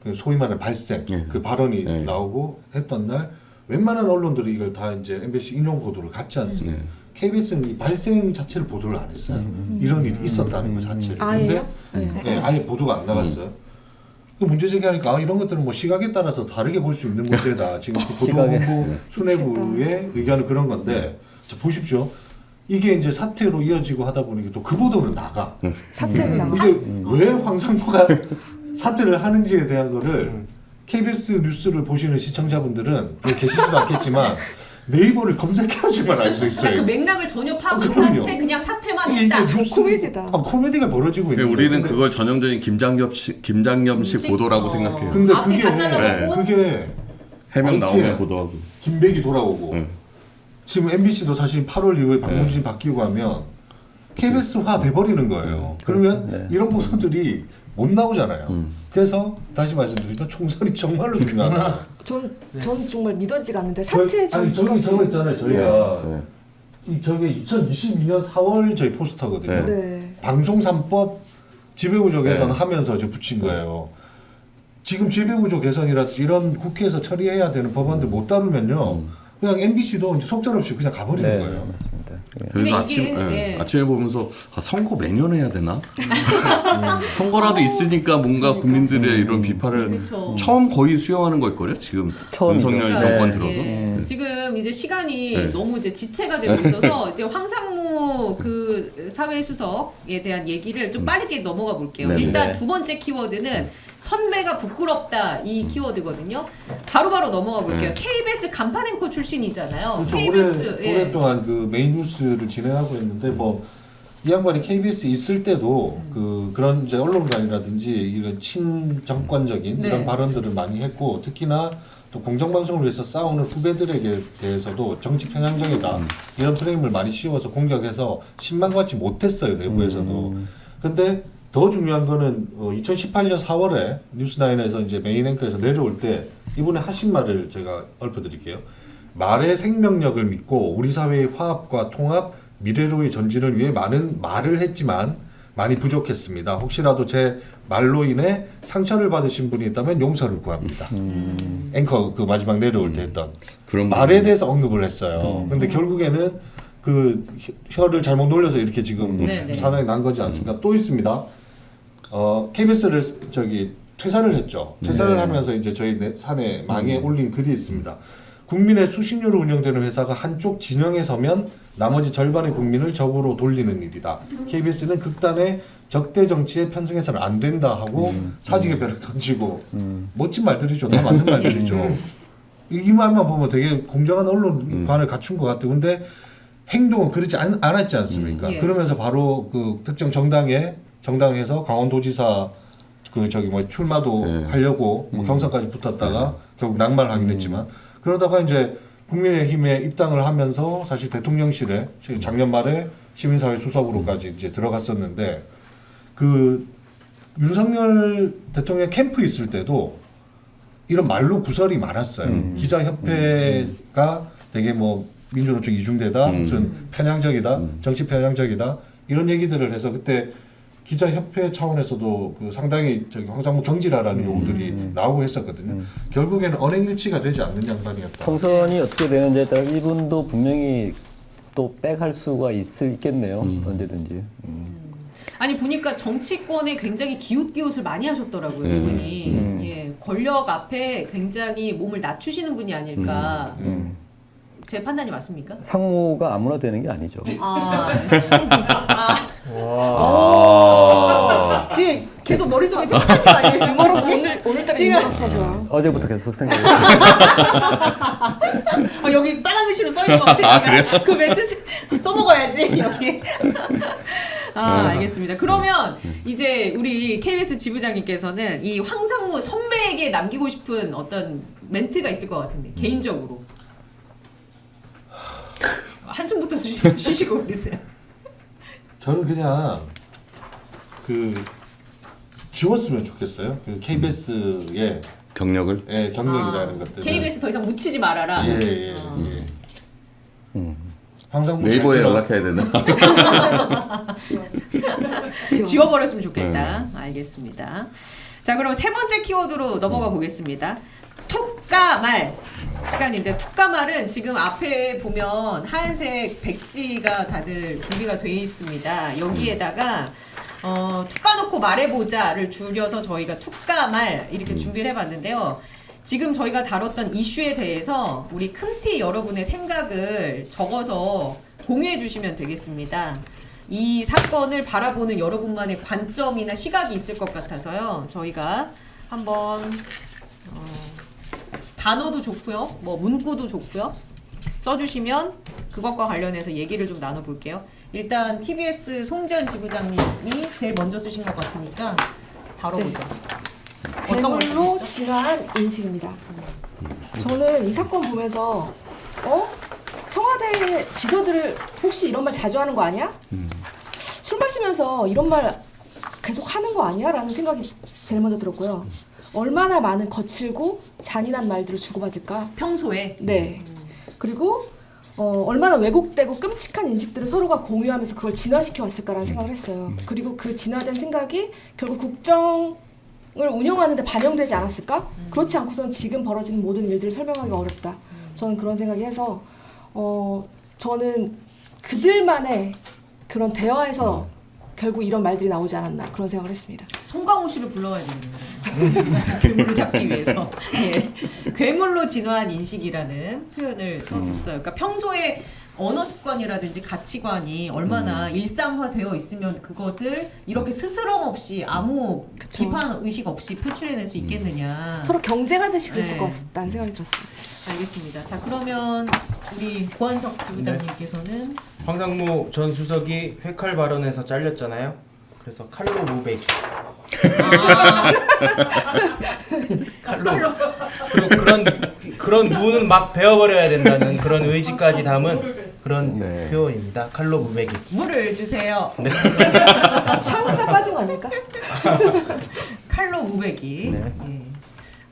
그 소위 말하는 발생 그 발언이 나오고 했던 날 웬만한 언론들이 이걸 다 이제 MBC 인용 보도를 갖지 않습니다. KBS는 이 발생 자체를 보도를 안 했어요. 이런 일이 있었다는 것 자체를. 근데 아예 보도가 안 나갔어요. 문제 제기하니까 이런 것들은 뭐 시각에 따라서 다르게 볼 수 있는 문제다. 지금 그 보도본부 수뇌부의 의견은 그런 건데 자 보십시오. 이게 이제 사퇴로 이어지고 하다 보니까 또 그 보도는 나가. 사퇴는 나가. 근데 왜 황상무가 사퇴를 하는지에 대한 거를 KBS 뉴스를 보시는 시청자분들은 계시지도 않겠지만 네이버를 검색해야지만 알 수 있어요. 그 맥락을 전혀 파악 못한 채 그냥 사퇴만 했다. 코미디다. 코미디가 벌어지고 있는 거예요. 우리는 그걸 전형적인 김장겸식 보도라고 생각해요. 근데 앞뒤 다 잘라먹고 그게 해명 나오면 보도하고 김백이 돌아오고 지금 MBC도 사실 8월 이후에 방송진 바뀌고 하면 KBS화 돼버리는 거예요. 그러면 네. 이런 보도들이 못 나오잖아요. 그래서 다시 말씀드리면 총선이 정말로 중요하다. 전 정말 믿어지지가 않는데 사태 아니 저기 저거 있잖아요. 저희가 저게 2022년 4월 저희 포스터거든요. 네. 방송 3법 지배구조 개선 하면서 이제 붙인 거예요. 지금 지배구조 개선이라든지 이런 국회에서 처리해야 되는 법안들 못 다루면요. 그냥 MBC도 이제 속절없이 그냥 가버리는 네, 거예요. 맞습니다. 그래서 아침에 보면서 선거 매년 해야 되나? 선거라도 있으니까 뭔가 국민들의 이런 비판을 그쵸. 처음 거의 수용하는 걸걸요? 지금 처음이죠. 윤석열 정권 네. 들어서. 지금 이제 시간이 너무 이제 지체가 되고 있어서 이제 황상무 그 사회수석에 대한 얘기를 좀 빠르게 넘어가 볼게요. 네네. 일단 두 번째 키워드는 선배가 부끄럽다 이 키워드거든요. 바로바로 넘어가 볼게요. KBS 간판 앵커 출신이잖아요. 그렇죠. KBS 오랫동안 그 메인 뉴스를 진행하고 있는데 뭐 이 양반이 KBS 있을 때도 그런 이제 언론관이라든지 이런 친정권적인 이런 발언들을 많이 했고 특히나 또 공정방송을 위해서 싸우는 후배들에게 대해서도 정치 편향적이다 이런 프레임을 많이 씌워서 공격해서 신망받지 못했어요 내부에서도. 근데 더 중요한 거는 2018년 4월에 뉴스나인에서 이제 메인 앵커에서 내려올 때 이분의 하신 말을 제가 읊어드릴게요. 말의 생명력을 믿고 우리 사회의 화합과 통합, 미래로의 전진을 위해 많은 말을 했지만 많이 부족했습니다. 혹시라도 제 말로 인해 상처를 받으신 분이 있다면 용서를 구합니다. 앵커 그 마지막 내려올 때 했던 그런 말에 대해서 언급을 했어요. 근데 결국에는 그 혀를 잘못 놀려서 이렇게 지금 사단이 난 거지 않습니까? 또 있습니다. KBS를 퇴사를 했죠. 퇴사를 하면서 이제 저희 사내 망에 올린 글이 있습니다. 국민의 수신료로 운영되는 회사가 한쪽 진영에 서면 나머지 절반의 국민을 적으로 돌리는 일이다. KBS는 극단의 적대 정치에 편승해서는 안 된다 하고 사직의 벼를 던지고 멋진 말들이죠. 다 맞는 말들이죠. 이 말만 보면 되게 공정한 언론관을 갖춘 것 같아요. 근데 행동은 그러지 않았지 않습니까? 그러면서 바로 그 특정 정당에서 강원도지사 출마도 하려고 경선까지 붙었다가 결국 낙마를 하긴 했지만 그러다가 이제 국민의힘에 입당을 하면서 사실 대통령실에 작년 말에 시민사회 수석으로까지 이제 들어갔었는데 그 윤석열 대통령 캠프 있을 때도 이런 말로 구설이 많았어요. 기자협회가 되게 뭐 민주노 쪽 이중대다, 무슨 편향적이다, 정치 편향적이다 이런 얘기들을 해서 그때 기자협회 차원에서도 그 상당히 황상무 경질하라는 요구들이 나오고 했었거든요. 결국에는 언행일치가 되지 않는 양반이었다. 총선이 어떻게 되는지에 따라 이분도 분명히 또 백할 수가 있겠네요. 언제든지. 아니 보니까 정치권에 굉장히 기웃기웃을 많이 하셨더라고요. 이분이 예, 권력 앞에 굉장히 몸을 낮추시는 분이 아닐까. 제 판단이 맞습니까? 상무가 아무나 되는 게 아니죠. 지금 계속 머릿속에 생각하신 거 아니에요? 오늘따라 유머로 써줘. 어제부터 계속 생각해요. 여기 빨간 글씨로 써있는 것 같아요. 그 멘트 써먹어야지 여기. 알겠습니다. 그러면 이제 우리 KBS 지부장님께서는 이 황상무 선배에게 남기고 싶은 어떤 멘트가 있을 것 같은데 개인적으로. 한숨부터 쉬시고 그러세요. 저는 그냥 지웠으면 좋겠어요. 그 KBS의 경력을? 예, 경력이라는 것들. KBS 더 이상 묻히지 말아라. 예. 황상무 네이버에 연락해야 되나? 지워버렸으면 좋겠다. 알겠습니다. 자, 그럼 세 번째 키워드로 넘어가 보겠습니다. 툭까말 시간인데 툭까말은 지금 앞에 보면 하얀색 백지가 다들 준비가 돼 있습니다. 여기에다가 툭 까놓고 말해보자를 줄여서 저희가 툭까말 이렇게 준비를 해봤는데요. 지금 저희가 다뤘던 이슈에 대해서 우리 큼티 여러분의 생각을 적어서 공유해 주시면 되겠습니다. 이 사건을 바라보는 여러분만의 관점이나 시각이 있을 것 같아서요. 저희가 한번 단어도 좋고요. 뭐 문구도 좋고요. 써주시면 그것과 관련해서 얘기를 좀 나눠볼게요. 일단 TBS 송지연 지부장님이 제일 먼저 쓰신 것 같으니까 다뤄보죠. 어떤 걸 괴물로 진화한 인식입니다. 저는 이 사건 보면서 청와대 비서들을 혹시 이런 말 자주 하는 거 아니야? 술 마시면서 이런 말 계속 하는 거 아니야? 라는 생각이 제일 먼저 들었고요. 얼마나 많은 거칠고 잔인한 말들을 주고받을까? 평소에? 네. 그리고 얼마나 왜곡되고 끔찍한 인식들을 서로가 공유하면서 그걸 진화시켜 왔을까라는 생각을 했어요. 그리고 그 진화된 생각이 결국 국정을 운영하는 데 반영되지 않았을까? 그렇지 않고서는 지금 벌어지는 모든 일들을 설명하기가 어렵다. 저는 그런 생각이 해서 저는 그들만의 그런 대화에서 결국 이런 말들이 나오지 않았나 그런 생각을 했습니다. 송강호 씨를 불러와야 되는 거예요. 괴물을 잡기 위해서. 예. 괴물로 진화한 인식이라는 표현을 써줬어요. 그러니까 평소에 언어 습관이라든지 가치관이 얼마나 일상화되어 있으면 그것을 이렇게 스스럼 없이 아무 비판 의식 없이 표출해낼 수 있겠느냐. 서로 경쟁하듯이 그랬을 네. 것 같다는 생각이 들었어요. 알겠습니다. 자, 그러면 우리 고한석 지부장님께서는 황상무 전 수석이 회칼 발언에서 잘렸잖아요. 그래서 칼로 무배기. 칼로. 그리고 그런 무는 막 베어버려야 된다는 그런 의지까지 담은 그런 표현입니다. 칼로 무배기. 물을 주세요. 네. 상자 빠진 거 아닐까? 칼로 무배기. 네. 예.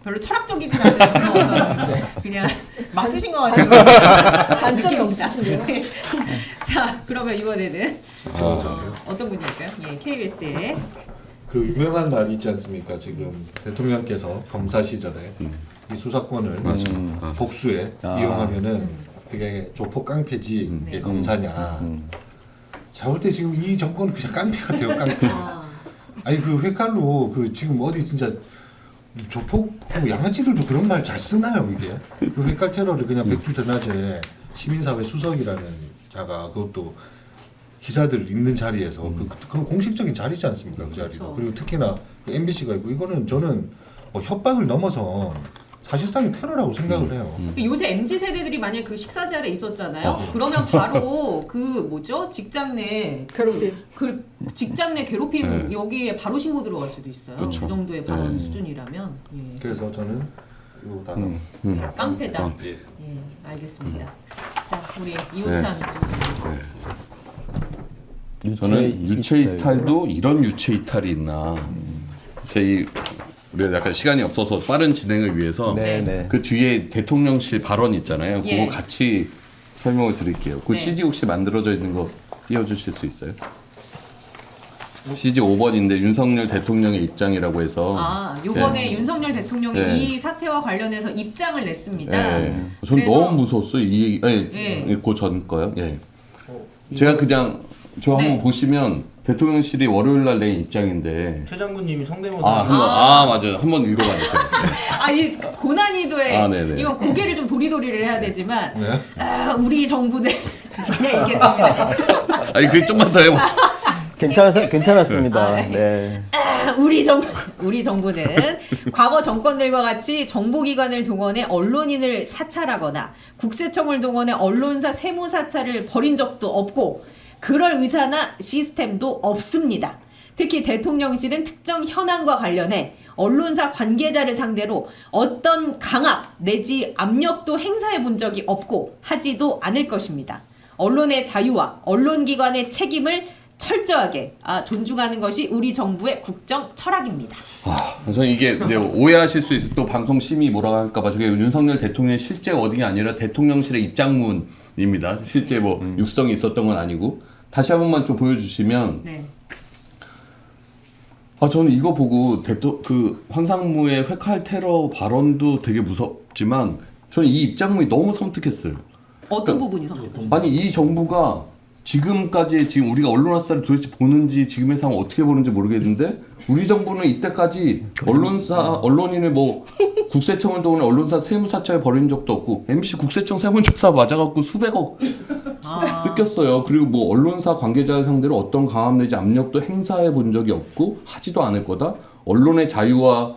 별로 철학적이진 않은 그런 그냥 막 쓰신 것 같은 단점이 없으신데요? 자, 그러면 이번에는 어떤 분이 할까요? 예, KBS의 그 유명한 말이 있지 않습니까? 지금 대통령께서 검사 시절에 이 수사권을 복수에 이용하면은 그게 조폭 깡패지 이게 검사냐. 제가 볼 때 지금 이 정권은 그냥 깡패 같아요. 깡패. 아니 그 회칼로 그 지금 어디 진짜 조폭 양아치들도 그런 말 잘 쓰나요 이게? 그 회칼 테러를 그냥 백두대낮에 시민사회 수석이라는 자가 그것도 기사들 읽는 자리에서 그 공식적인 자리지 않습니까 그 자리가. 그렇죠. 그리고 특히나 그 MBC가 있고 이거는 저는 뭐 협박을 넘어서 사실상 테러라고 생각을 해요. 요새 MZ 세대들이 만약 그 식사 자리에 있었잖아요. 그러면 바로 그 뭐죠? 직장 내 괴롭힘. 그 직장 내 괴롭힘 여기에 바로 신고 들어갈 수도 있어요. 그렇죠. 그 정도의 발언 수준이라면. 예. 그래서 저는 이 단어 깡패다. 예, 알겠습니다. 자, 우리 이호찬 지부장님. 저는 유체 이탈도 이런 유체 이탈이 있나. 우리가 약간 시간이 없어서 빠른 진행을 위해서 그 뒤에 대통령실 발언 있잖아요. 예. 그거 같이 설명을 드릴게요. 그 CG 혹시 만들어져 있는 거 띄워주실 수 있어요? CG 5번인데 윤석열 대통령의 입장이라고 해서 요번에 윤석열 대통령이 이 사태와 관련해서 입장을 냈습니다. 저는 너무 무서웠어요. 이 얘기, 그 전 거요. 제가 그냥 저 한번 보시면 대통령실이 월요일 날 낸 입장인데 최 장군님이 성대모사. 맞아요. 한번 읽어봐주세요. 이 고난이도에 네네. 이거 고개를 좀 도리도리를 해야 되지만 우리 정부는 그냥 읽겠습니다. 아니 그게 좀만 더 해봐. 괜찮았습니다. 네. 우리 정부는 과거 정권들과 같이 정보기관을 동원해 언론인을 사찰하거나 국세청을 동원해 언론사 세무 사찰을 벌인 적도 없고 그럴 의사나 시스템도 없습니다. 특히 대통령실은 특정 현안과 관련해 언론사 관계자를 상대로 어떤 강압 내지 압력도 행사해 본 적이 없고 하지도 않을 것입니다. 언론의 자유와 언론기관의 책임을 철저하게 존중하는 것이 우리 정부의 국정 철학입니다. 저는 이게 오해하실 수 있을 또 방송 심의 뭐라고 할까봐 저게 윤석열 대통령의 실제 워딩이 아니라 대통령실의 입장문입니다. 실제 뭐 육성이 있었던 건 아니고 다시 한 번만 좀 보여주시면. 저는 이거 보고 그 황상무의 회칼 테러 발언도 되게 무섭지만 저는 이 입장문이 너무 섬뜩했어요. 어떤 부분이 섬뜩했어요? 아니 이 정부가 지금까지 지금 우리가 언론사를 도대체 보는지 지금의 상황 어떻게 보는지 모르겠는데 우리 정부는 이때까지 언론인을 뭐 국세청을 동원해 언론사 세무사찰 벌인 적도 없고 MBC 국세청 세무조사 맞아갖고 수백억 뜯겼어요. 그리고 뭐 언론사 관계자 상대로 어떤 강압 내지 압력도 행사해 본 적이 없고 하지도 않을 거다. 언론의 자유와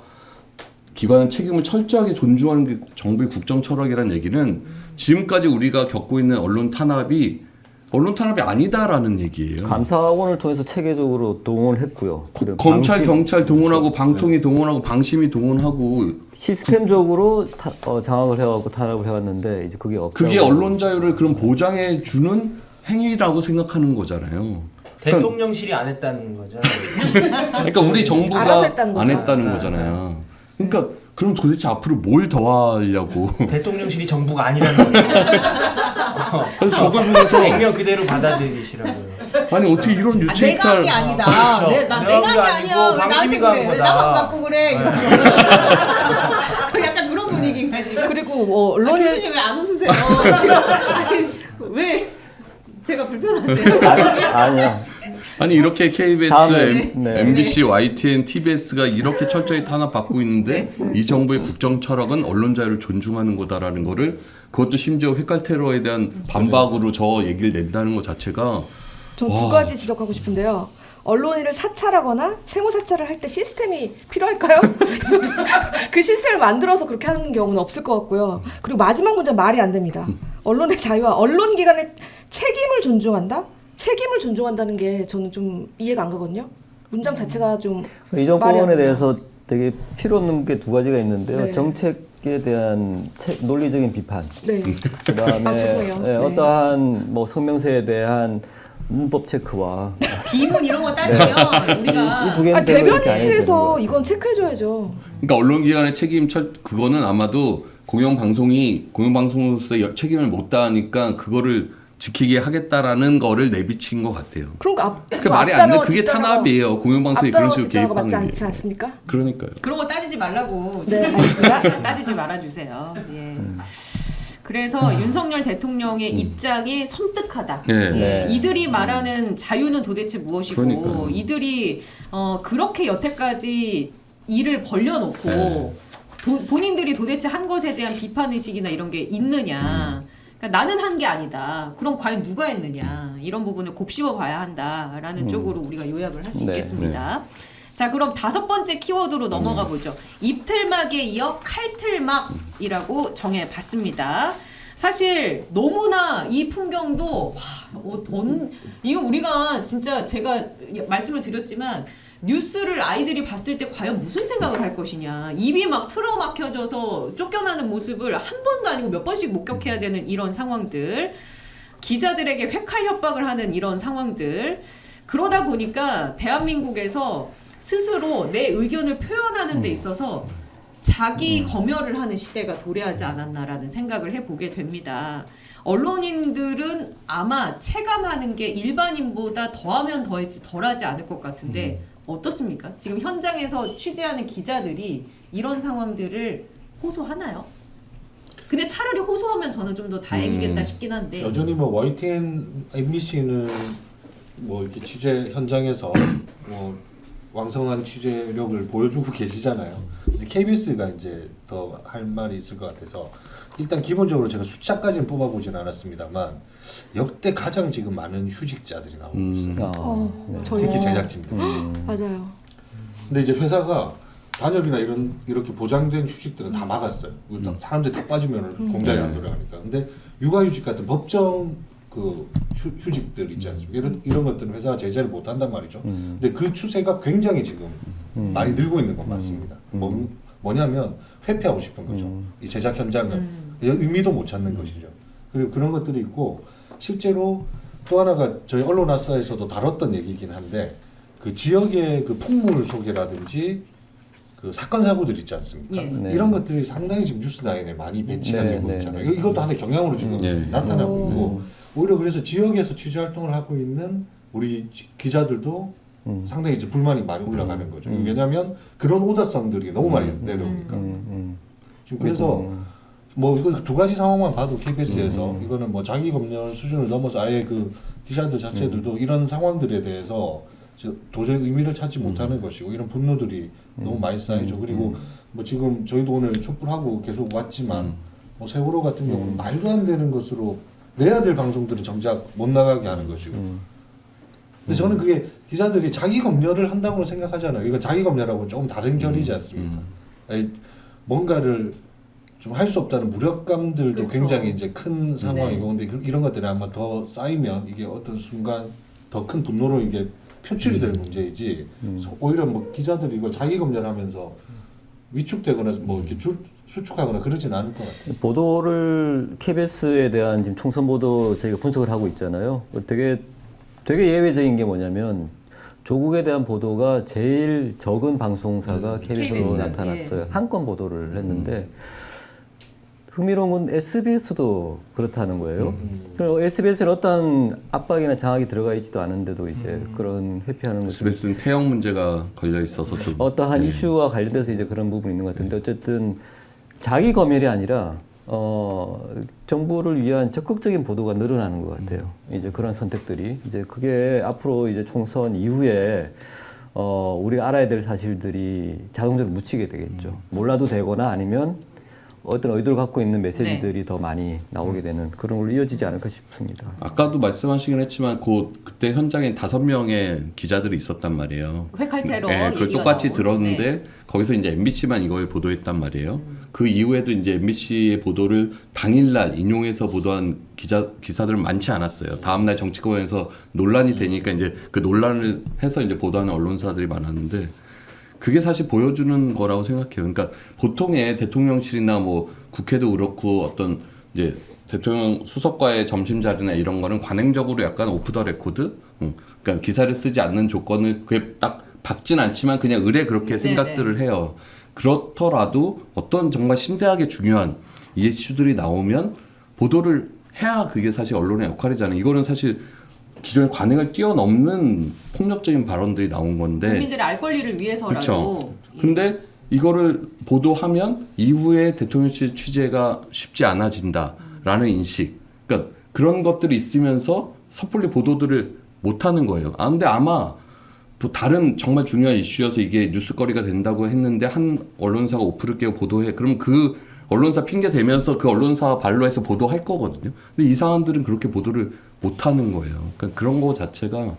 기관의 책임을 철저하게 존중하는 게 정부의 국정 철학이라는 얘기는 지금까지 우리가 겪고 있는 언론 탄압이 언론 탄압이 아니다라는 얘기예요. 감사원을 통해서 체계적으로 동원했고요. 그리고 검찰, 방심- 경찰 동원하고 방통위 동원하고 방심위 동원하고 시스템적으로 장악을 해왔고 탄압을 해왔는데 이제 그게 없다고. 그게 언론 자유를 그럼 보장해 주는 행위라고 생각하는 거잖아요. 대통령실이 안 했다는 거죠. 그러니까 우리 정부가 알아서 했다는 안 거죠. 했다는 거잖아요. 그러니까 그럼 도대체 앞으로 뭘 더 하려고? 대통령실이 정부가 아니라는 거죠. 그래서 저걸 보면서 액면 그대로 받아들이시라고요. 아니 어떻게 이런 유체 내가 한 이탈 게 아니다. 그렇죠. 내가 내가 한 게 한 게 아니야. 아니고 왜 나한테 방심이가 그래? 한 왜 거다. 나만 갖고 그래? 약간 그런 분위기가 지금. 그리고 뭐 언론에 교수님 왜 안 웃으세요? 지금 아니, 왜 제가 불편하세요? 아니요. 아니 이렇게 KBS, 다음에, 네. MBC, YTN, TBS가 이렇게 철저히 탄압받고 있는데 이 정부의 국정 철학은 언론 자유를 존중하는 거다라는 거를 그것도 심지어 획갈 테러에 대한 반박으로 저 얘기를 낸다는 것 자체가 전 두 가지 지적하고 싶은데요. 언론인을 사찰하거나 세무 사찰을 할 때 시스템이 필요할까요? 그 시스템을 만들어서 그렇게 하는 경우는 없을 것 같고요. 그리고 마지막 문제 말이 안 됩니다. 언론의 자유와 언론기관의 책임을 존중한다? 책임을 존중한다는 게 저는 좀 이해가 안 가거든요. 문장 자체가 좀 이 말이 안 정권에 된다. 대해서 되게 필요 없는 게 두 가지가 있는데요. 네. 정책에 대한 논리적인 비판. 네. 그다음에 죄송해요. 네. 어떠한 뭐 성명서에 대한 문법 체크와 비문 이런 거 따지면 우리가 이두 개는 아니, 되고 이렇게 안 해도 되는 대변인실에서 거예요. 이건 체크해줘야죠. 그러니까 언론기관의 책임 그거는 아마도 공영방송으로서의 책임을 못 다하니까 그거를 지키게 하겠다라는 거를 내비친 것 같아요. 그러니까 그 말이 안 돼. 그게 탄압이에요. 공영방송이 그런 식으로 개입하는 개입하는 맞지 게. 않지 않습니까? 그러니까요. 그런 거 따지지 말라고. 네, 알겠습니다. 따지지 말아주세요. 예. 그래서 윤석열 대통령의 입장이 섬뜩하다. 네. 네. 이들이 말하는 자유는 도대체 무엇이고, 그러니까요. 이들이 그렇게 여태까지 일을 벌려놓고 네. 본인들이 도대체 한 것에 대한 비판 의식이나 이런 게 있느냐. 그러니까 나는 한 게 아니다. 그럼 과연 누가 했느냐. 이런 부분을 곱씹어 봐야 한다라는 쪽으로 우리가 요약을 할 수 네. 있겠습니다. 자, 그럼 5번째 키워드로 넘어가 보죠. 입틀막에 이어 칼틀막이라고 정해봤습니다. 사실 너무나 이 풍경도 이거 우리가 진짜 제가 말씀을 드렸지만 뉴스를 아이들이 봤을 때 과연 무슨 생각을 할 것이냐. 입이 막 틀어막혀져서 쫓겨나는 모습을 한 번도 아니고 몇 번씩 목격해야 되는 이런 상황들. 기자들에게 회칼 협박을 하는 이런 상황들. 그러다 보니까 대한민국에서 스스로 내 의견을 표현하는 데 있어서 자기 검열을 하는 시대가 도래하지 않았나라는 생각을 해보게 됩니다. 언론인들은 아마 체감하는 게 일반인보다 더하면 더했지 덜하지 않을 것 같은데 어떻습니까? 지금 현장에서 취재하는 기자들이 이런 상황들을 호소하나요? 근데 차라리 호소하면 저는 좀 더 다행이겠다 싶긴 한데 여전히 뭐 YTN, MBC는 뭐 이렇게 취재 현장에서 뭐 왕성한 취재력을 보여주고 계시잖아요. 이제 KBS가 이제 더 할 말이 있을 것 같아서 일단 기본적으로 제가 숫자까지는 뽑아보진 않았습니다만 역대 가장 지금 많은 휴직자들이 나오고 있어요. 특히 제작진들. 맞아요. 근데 이제 회사가 단협이나 이렇게 보장된 휴직들은 다 막았어요. 사람들이 다 빠지면 공장이 안 돌아가니까. 근데 육아휴직 같은 법정 그 휴직들 있지 않습니까? 이런 것들은 회사가 제재를 못 한단 말이죠. 근데 그 추세가 굉장히 지금 많이 늘고 있는 건 맞습니다. 뭐냐면 회피하고 싶은 거죠. 이 제작 현장을 의미도 못 찾는 것이죠. 그리고 그런 것들이 있고 실제로 또 하나가 저희 언론아싸에서도 다뤘던 얘기이긴 한데 그 지역의 그 풍물 소개라든지 그 사건 사고들 있지 않습니까? 예. 네. 이런 것들이 상당히 지금 뉴스라인에 많이 배치가 네, 되고 네, 있잖아요. 네. 이것도 하나의 경향으로 지금 나타나고 있고 오히려 그래서 지역에서 취재 활동을 하고 있는 우리 기자들도 상당히 이제 불만이 많이 올라가는 거죠. 왜냐하면 그런 오다성들이 너무 많이 내려오니까. 지금 그래서 뭐 이거 두 가지 상황만 봐도 KBS에서 이거는 뭐 자기 검열 수준을 넘어서 아예 그 기자들 자체들도 이런 상황들에 대해서 도저히 의미를 찾지 못하는 것이고 이런 분노들이 너무 많이 쌓이죠. 그리고 뭐 지금 저희도 오늘 촛불하고 계속 왔지만 뭐 세월호 같은 경우는 말도 안 되는 것으로 내야 될 방송들은 정작 못 나가게 하는 것이고. 근데 저는 그게 기자들이 자기 검열을 한다고 생각하잖아요. 이건 자기 검열하고 조금 다른 결이지 않습니까? 아니, 뭔가를 좀 할 수 없다는 무력감들도 그렇죠. 굉장히 이제 큰 상황이고 네. 근데 이런 것들이 아마 더 쌓이면 이게 어떤 순간 더 큰 분노로 이게 표출이 될 문제이지 오히려 뭐 기자들이 이걸 자기 검열하면서 위축되거나 뭐 이렇게 수축하거나 그러진 않을 것 같아요. 보도를 KBS에 대한 지금 총선 보도 저희가 분석을 하고 있잖아요. 되게 예외적인 게 뭐냐면 조국에 대한 보도가 제일 적은 방송사가 KBS로 KBS, 나타났어요. 한 건 보도를 했는데 흥미로운 건 SBS도 그렇다는 거예요. SBS는 어떤 압박이나 장악이 들어가 있지도 않은데도 이제 그런 회피하는 것은 SBS는 태형 문제가 걸려 있어서 좀 어떠한 이슈와 관련돼서 이제 그런 부분이 있는 것 같은데 어쨌든 자기 검열이 아니라 정부를 위한 적극적인 보도가 늘어나는 것 같아요. 이제 그런 선택들이 이제 그게 앞으로 이제 총선 이후에 우리가 알아야 될 사실들이 자동적으로 묻히게 되겠죠. 몰라도 되거나 아니면 어떤 의도를 갖고 있는 메시지들이 더 많이 나오게 되는 그런 걸로 이어지지 않을까 싶습니다. 아까도 말씀하시긴 했지만 그때 현장에 5명의 기자들이 있었단 말이에요. 회칼테러 네, 그걸 얘기가 똑같이 나온. 들었는데 네. 거기서 이제 MBC만 이걸 보도했단 말이에요. 그 이후에도 이제 MBC의 보도를 당일날 인용해서 보도한 기사들은 많지 않았어요. 다음날 정치권에서 논란이 되니까 이제 그 논란을 해서 이제 보도하는 언론사들이 많았는데 그게 사실 보여주는 거라고 생각해요. 그러니까 보통의 대통령실이나 뭐 국회도 그렇고 어떤 이제 대통령 수석과의 점심 자리나 이런 거는 관행적으로 약간 오프 더 레코드, 그러니까 기사를 쓰지 않는 조건을 그게 딱 박진 않지만 그냥 의례 그렇게 생각들을 해요. 그렇더라도 어떤 정말 심대하게 중요한 이슈들이 나오면 보도를 해야 그게 사실 언론의 역할이잖아요. 이거는 사실 기존의 관행을 뛰어넘는 폭력적인 발언들이 나온 건데 국민들의 알 권리를 위해서라도. 그렇죠. 근데 이거를 보도하면 이후에 대통령실 취재가 쉽지 않아진다라는 인식. 그러니까 그런 것들이 있으면서 섣불리 보도들을 못하는 거예요. 근데 아마 또 다른 정말 중요한 이슈여서 이게 뉴스거리가 된다고 했는데 한 언론사가 오프를 깨고 보도해. 그럼 그 언론사 핑계 대면서 그 언론사 발로 해서 보도할 거거든요. 근데 이 사람들은 그렇게 보도를 못 하는 거예요. 그러니까 그런 거 자체가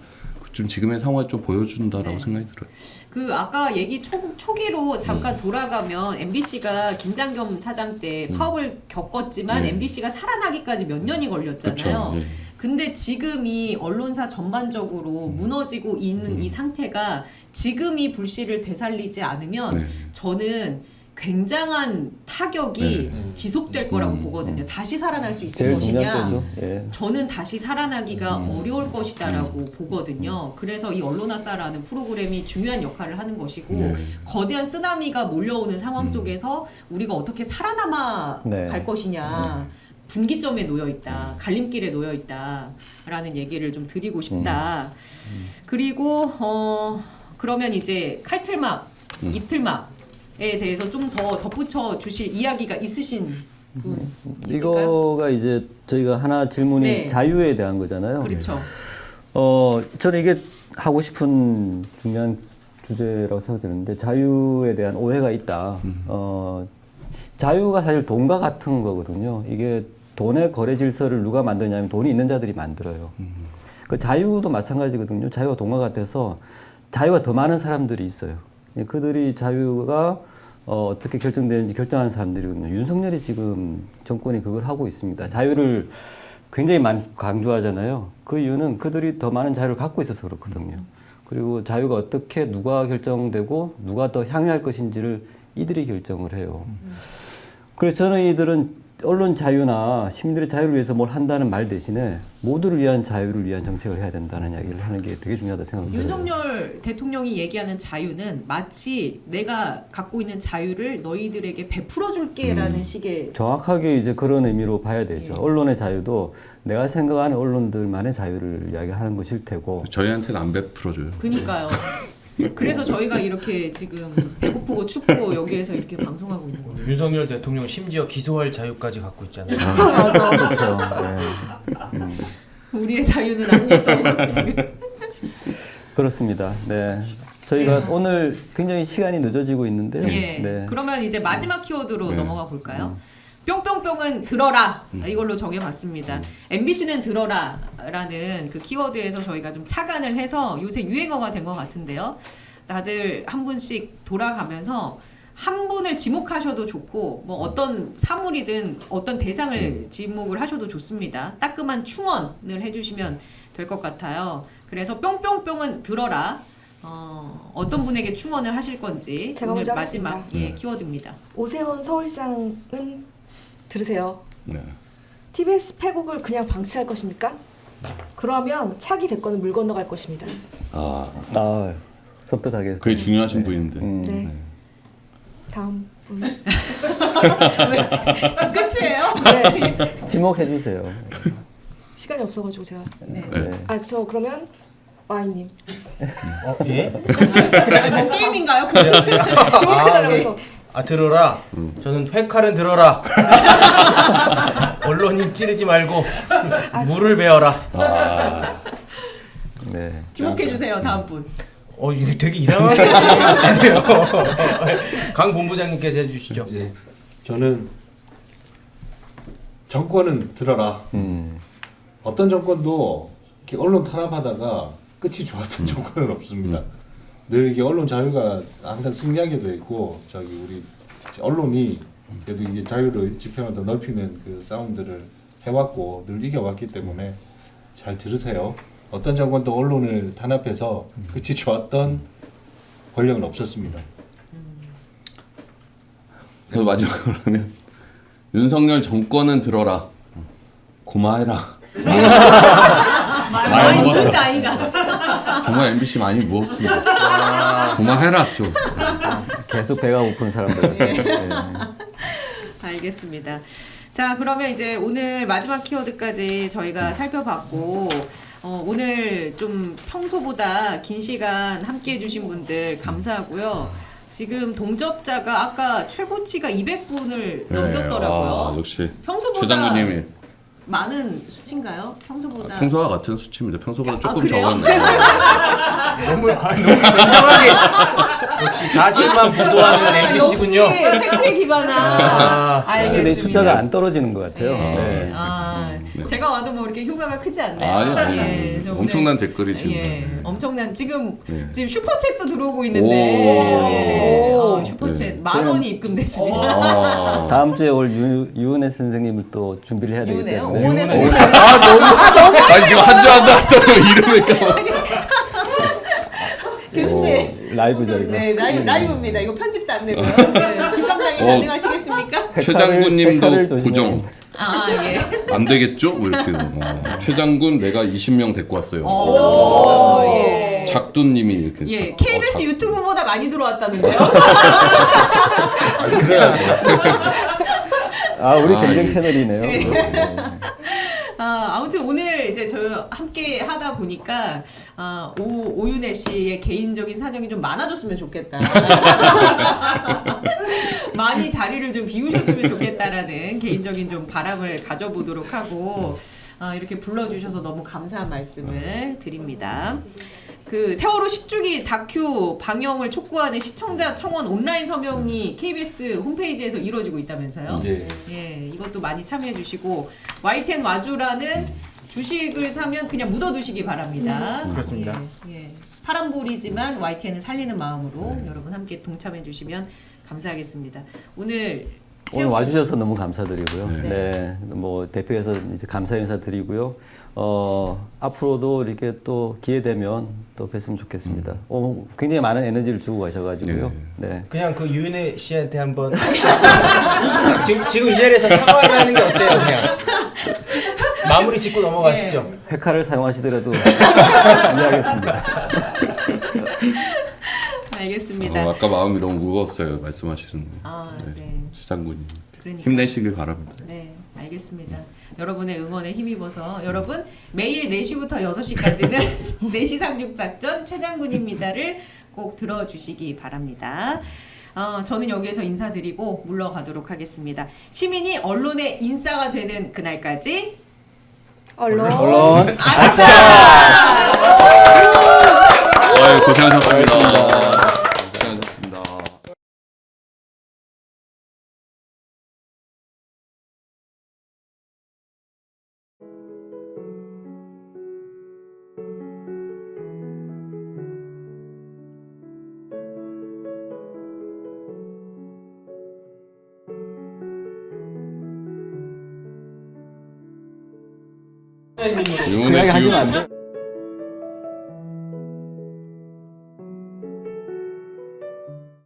좀 지금의 상황을 좀 보여준다라고 생각이 들어요. 그 아까 얘기 초기로 잠깐 돌아가면 MBC가 김장겸 사장 때 파업을 겪었지만 MBC가 살아나기까지 몇 년이 걸렸잖아요. 그렇죠. 근데 지금 이 언론사 전반적으로 무너지고 있는 이 상태가 지금 이 불씨를 되살리지 않으면 저는 굉장한 타격이 지속될 거라고 보거든요. 다시 살아날 수 있을 제일 것이냐. 중요한 거죠. 예. 저는 다시 살아나기가 어려울 것이다라고 보거든요. 그래서 이 언론아싸라는 프로그램이 중요한 역할을 하는 것이고 거대한 쓰나미가 몰려오는 상황 속에서 우리가 어떻게 살아남아 갈 것이냐. 분기점에 놓여 있다. 갈림길에 놓여 있다라는 얘기를 좀 드리고 싶다. 그리고 그러면 이제 칼틀막, 입틀막에 대해서 좀 더 덧붙여 주실 이야기가 있으신 분 있을까요? 이거가 이제 저희가 하나 질문이 자유에 대한 거잖아요. 그렇죠. 저는 이게 하고 싶은 중요한 주제라고 생각되는데 자유에 대한 오해가 있다. 자유가 사실 돈과 같은 거거든요. 이게 돈의 거래 질서를 누가 만드냐면 돈이 있는 자들이 만들어요. 그 자유도 마찬가지거든요. 자유가 돈과 같아서 자유가 더 많은 사람들이 있어요. 그들이 자유가 어떻게 결정되는지 결정하는 사람들이거든요. 윤석열이 지금 정권이 그걸 하고 있습니다. 자유를 굉장히 많이 강조하잖아요. 그 이유는 그들이 더 많은 자유를 갖고 있어서 그렇거든요. 그리고 자유가 어떻게 누가 결정되고 누가 더 향유할 것인지를 이들이 결정을 해요. 그래서 저는 이들은 언론 자유나 시민들의 자유를 위해서 뭘 한다는 말 대신에 모두를 위한 자유를 위한 정책을 해야 된다는 이야기를 하는 게 되게 중요하다 생각합니다. 윤석열 대통령이 얘기하는 자유는 마치 내가 갖고 있는 자유를 너희들에게 베풀어 줄게라는 식의 정확하게 이제 그런 의미로 봐야 되죠. 언론의 자유도 내가 생각하는 언론들만의 자유를 이야기하는 것일 테고 저희한테는 안 베풀어줘요. 그러니까요. 그래서 저희가 이렇게 지금 배고프고 춥고 여기에서 이렇게 방송하고 있는 거예요. 윤석열 대통령 심지어 기소할 자유까지 갖고 있잖아요. 그렇죠. 우리의 자유는 아무것도 없고 지금. 그렇습니다. 네. 저희가 오늘 굉장히 시간이 늦어지고 있는데요. 네. 그러면 이제 마지막 키워드로 넘어가 볼까요? 뿅뿅뿅은 들어라 이걸로 정해봤습니다. MBC는 들어라라는 그 키워드에서 저희가 좀 착안을 해서 요새 유행어가 된 것 같은데요. 다들 한 분씩 돌아가면서 한 분을 지목하셔도 좋고 뭐 어떤 사물이든 어떤 대상을 지목을 하셔도 좋습니다. 따끔한 충원을 해주시면 될 것 같아요. 그래서 뿅뿅뿅은 들어라. 어떤 분에게 충원을 하실 건지 제가 오늘 먼저 마지막 하겠습니다. 키워드입니다. 오세훈 서울시장은 들으세요. 네. TBS 폐국을 그냥 방치할 것입니까? 그러면 차기 대권은 물 건너갈 것입니다. 아, 섬뜩하게. 그게 중요하신 분인데. 네. 다음 분. 끝이에요? 네. 지목해 주세요. 시간이 없어가지고 제가. 네. 저 그러면 와인님. 예? 뭐 게임인가요? 지목해달라고 해서. 들어라. 저는 회칼은 들어라. 언론인 찌르지 말고 물을 베어라. 네. 지목해 주세요. 다음 분. 이거 되게 이상하게 하네요. 강 본부장님께서 해주시죠. 저는 정권은 들어라. 어떤 정권도 이렇게 언론 탄압하다가 끝이 좋았던 정권은 없습니다. 늘 이게 언론 자유가 항상 승리하게 돼 있고 우리 언론이 그래도 이게 자유를 지평을 더 넓히는 그 싸움들을 해왔고 늘 이겨왔기 때문에 잘 들으세요. 어떤 정권도 언론을 탄압해서 끝이 좋았던 권력은 없었습니다. 그래서 마지막으로 하면 윤석열 정권은 들어라. 고마해라. 많이 먹었다. 아이가. 정말 MBC 많이 무겁습니다. 고마해라 좀. 계속 배가 고픈 사람들. 네. 알겠습니다. 자, 그러면 이제 오늘 마지막 키워드까지 저희가 살펴봤고 오늘 좀 평소보다 긴 시간 함께 해주신 분들 감사하고요. 지금 동접자가 아까 최고치가 200분을 넘겼더라고요. 역시 평소보다 최장군님이 많은 수치인가요? 평소보다 평소와 같은 수치입니다. 평소보다 조금 그래요? 적었네요. 너무 냉정하게 역시 사실만 보도하는 MBC군요. 역시 팩트에 기반한. 알겠습니다. 근데 숫자가 안 떨어지는 것 같아요. 네. 네. 제가 와도 뭐 이렇게 효과가 크지 않네요. 아니. 저 엄청난 오늘, 댓글이 지금. 엄청난 지금 네. 지금 슈퍼챗도 들어오고 있는데 오. 슈퍼챗 네. 10,000원이 입금됐습니다. 다음 주에 올 유은혜 선생님을 또 준비를 해야 되기 유은혜요? 때문에. 오은혜. 아니 지금 한 주 한다 했다고 이름을 까먹. 교수님. 라이브죠 이거. 네, 라이브입니다. 이거 편집도 안 되고요. 네, 뒷감당이 가능하시겠습니까? 최장군님도 고정. 예. 안 되겠죠? 뭐 이렇게. 최장군 내가 20명 데리고 왔어요. 예. 작두님이 이렇게. 예, KBS 유튜브보다 많이 들어왔다는데요. 우리 경쟁 채널이네요. 네. 아무튼 오늘 이제 저희 함께 하다 보니까 오윤혜 씨의 개인적인 사정이 좀 많아졌으면 좋겠다. 많이 자리를 좀 비우셨으면 좋겠다라는 개인적인 좀 바람을 가져보도록 하고 이렇게 불러주셔서 너무 감사한 말씀을 드립니다. 그 세월호 10주기 다큐 방영을 촉구하는 시청자 청원 온라인 서명이 KBS 홈페이지에서 이루어지고 있다면서요? 예, 이것도 많이 참여해 주시고 YTN 와주라는 주식을 사면 그냥 묻어두시기 바랍니다. 그렇습니다. 예. 파란불이지만 YTN을 살리는 마음으로 여러분 함께 동참해 주시면 감사하겠습니다. 오늘 와주셔서 너무 감사드리고요. 네. 네, 뭐 대표에서 이제 감사 인사 드리고요. 앞으로도 이렇게 또 기회 되면 또 뵀으면 좋겠습니다. 굉장히 많은 에너지를 주고 가셔가지고요. 네. 그냥 그 유은혜 씨한테 한번 지금 이 자리에서 사과를 하는 게 어때요, 그냥? 마무리 짓고 넘어가시죠. 회칼을 사용하시더라도 이해하겠습니다. 알겠습니다. 아까 마음이 너무 무거웠어요. 말씀하시는. 네. 최장군님. 그러니까. 힘내시길 바랍니다. 네, 알겠습니다. 여러분의 응원에 힘입어서 여러분 매일 4시부터 6시까지는 4시 상륙작전 최장군입니다를 꼭 들어주시기 바랍니다. 저는 여기에서 인사드리고 물러가도록 하겠습니다. 시민이 언론의 인싸가 되는 그날까지 언론. 아싸! 고생하셨습니다. 그 이야기 하시면 안 돼.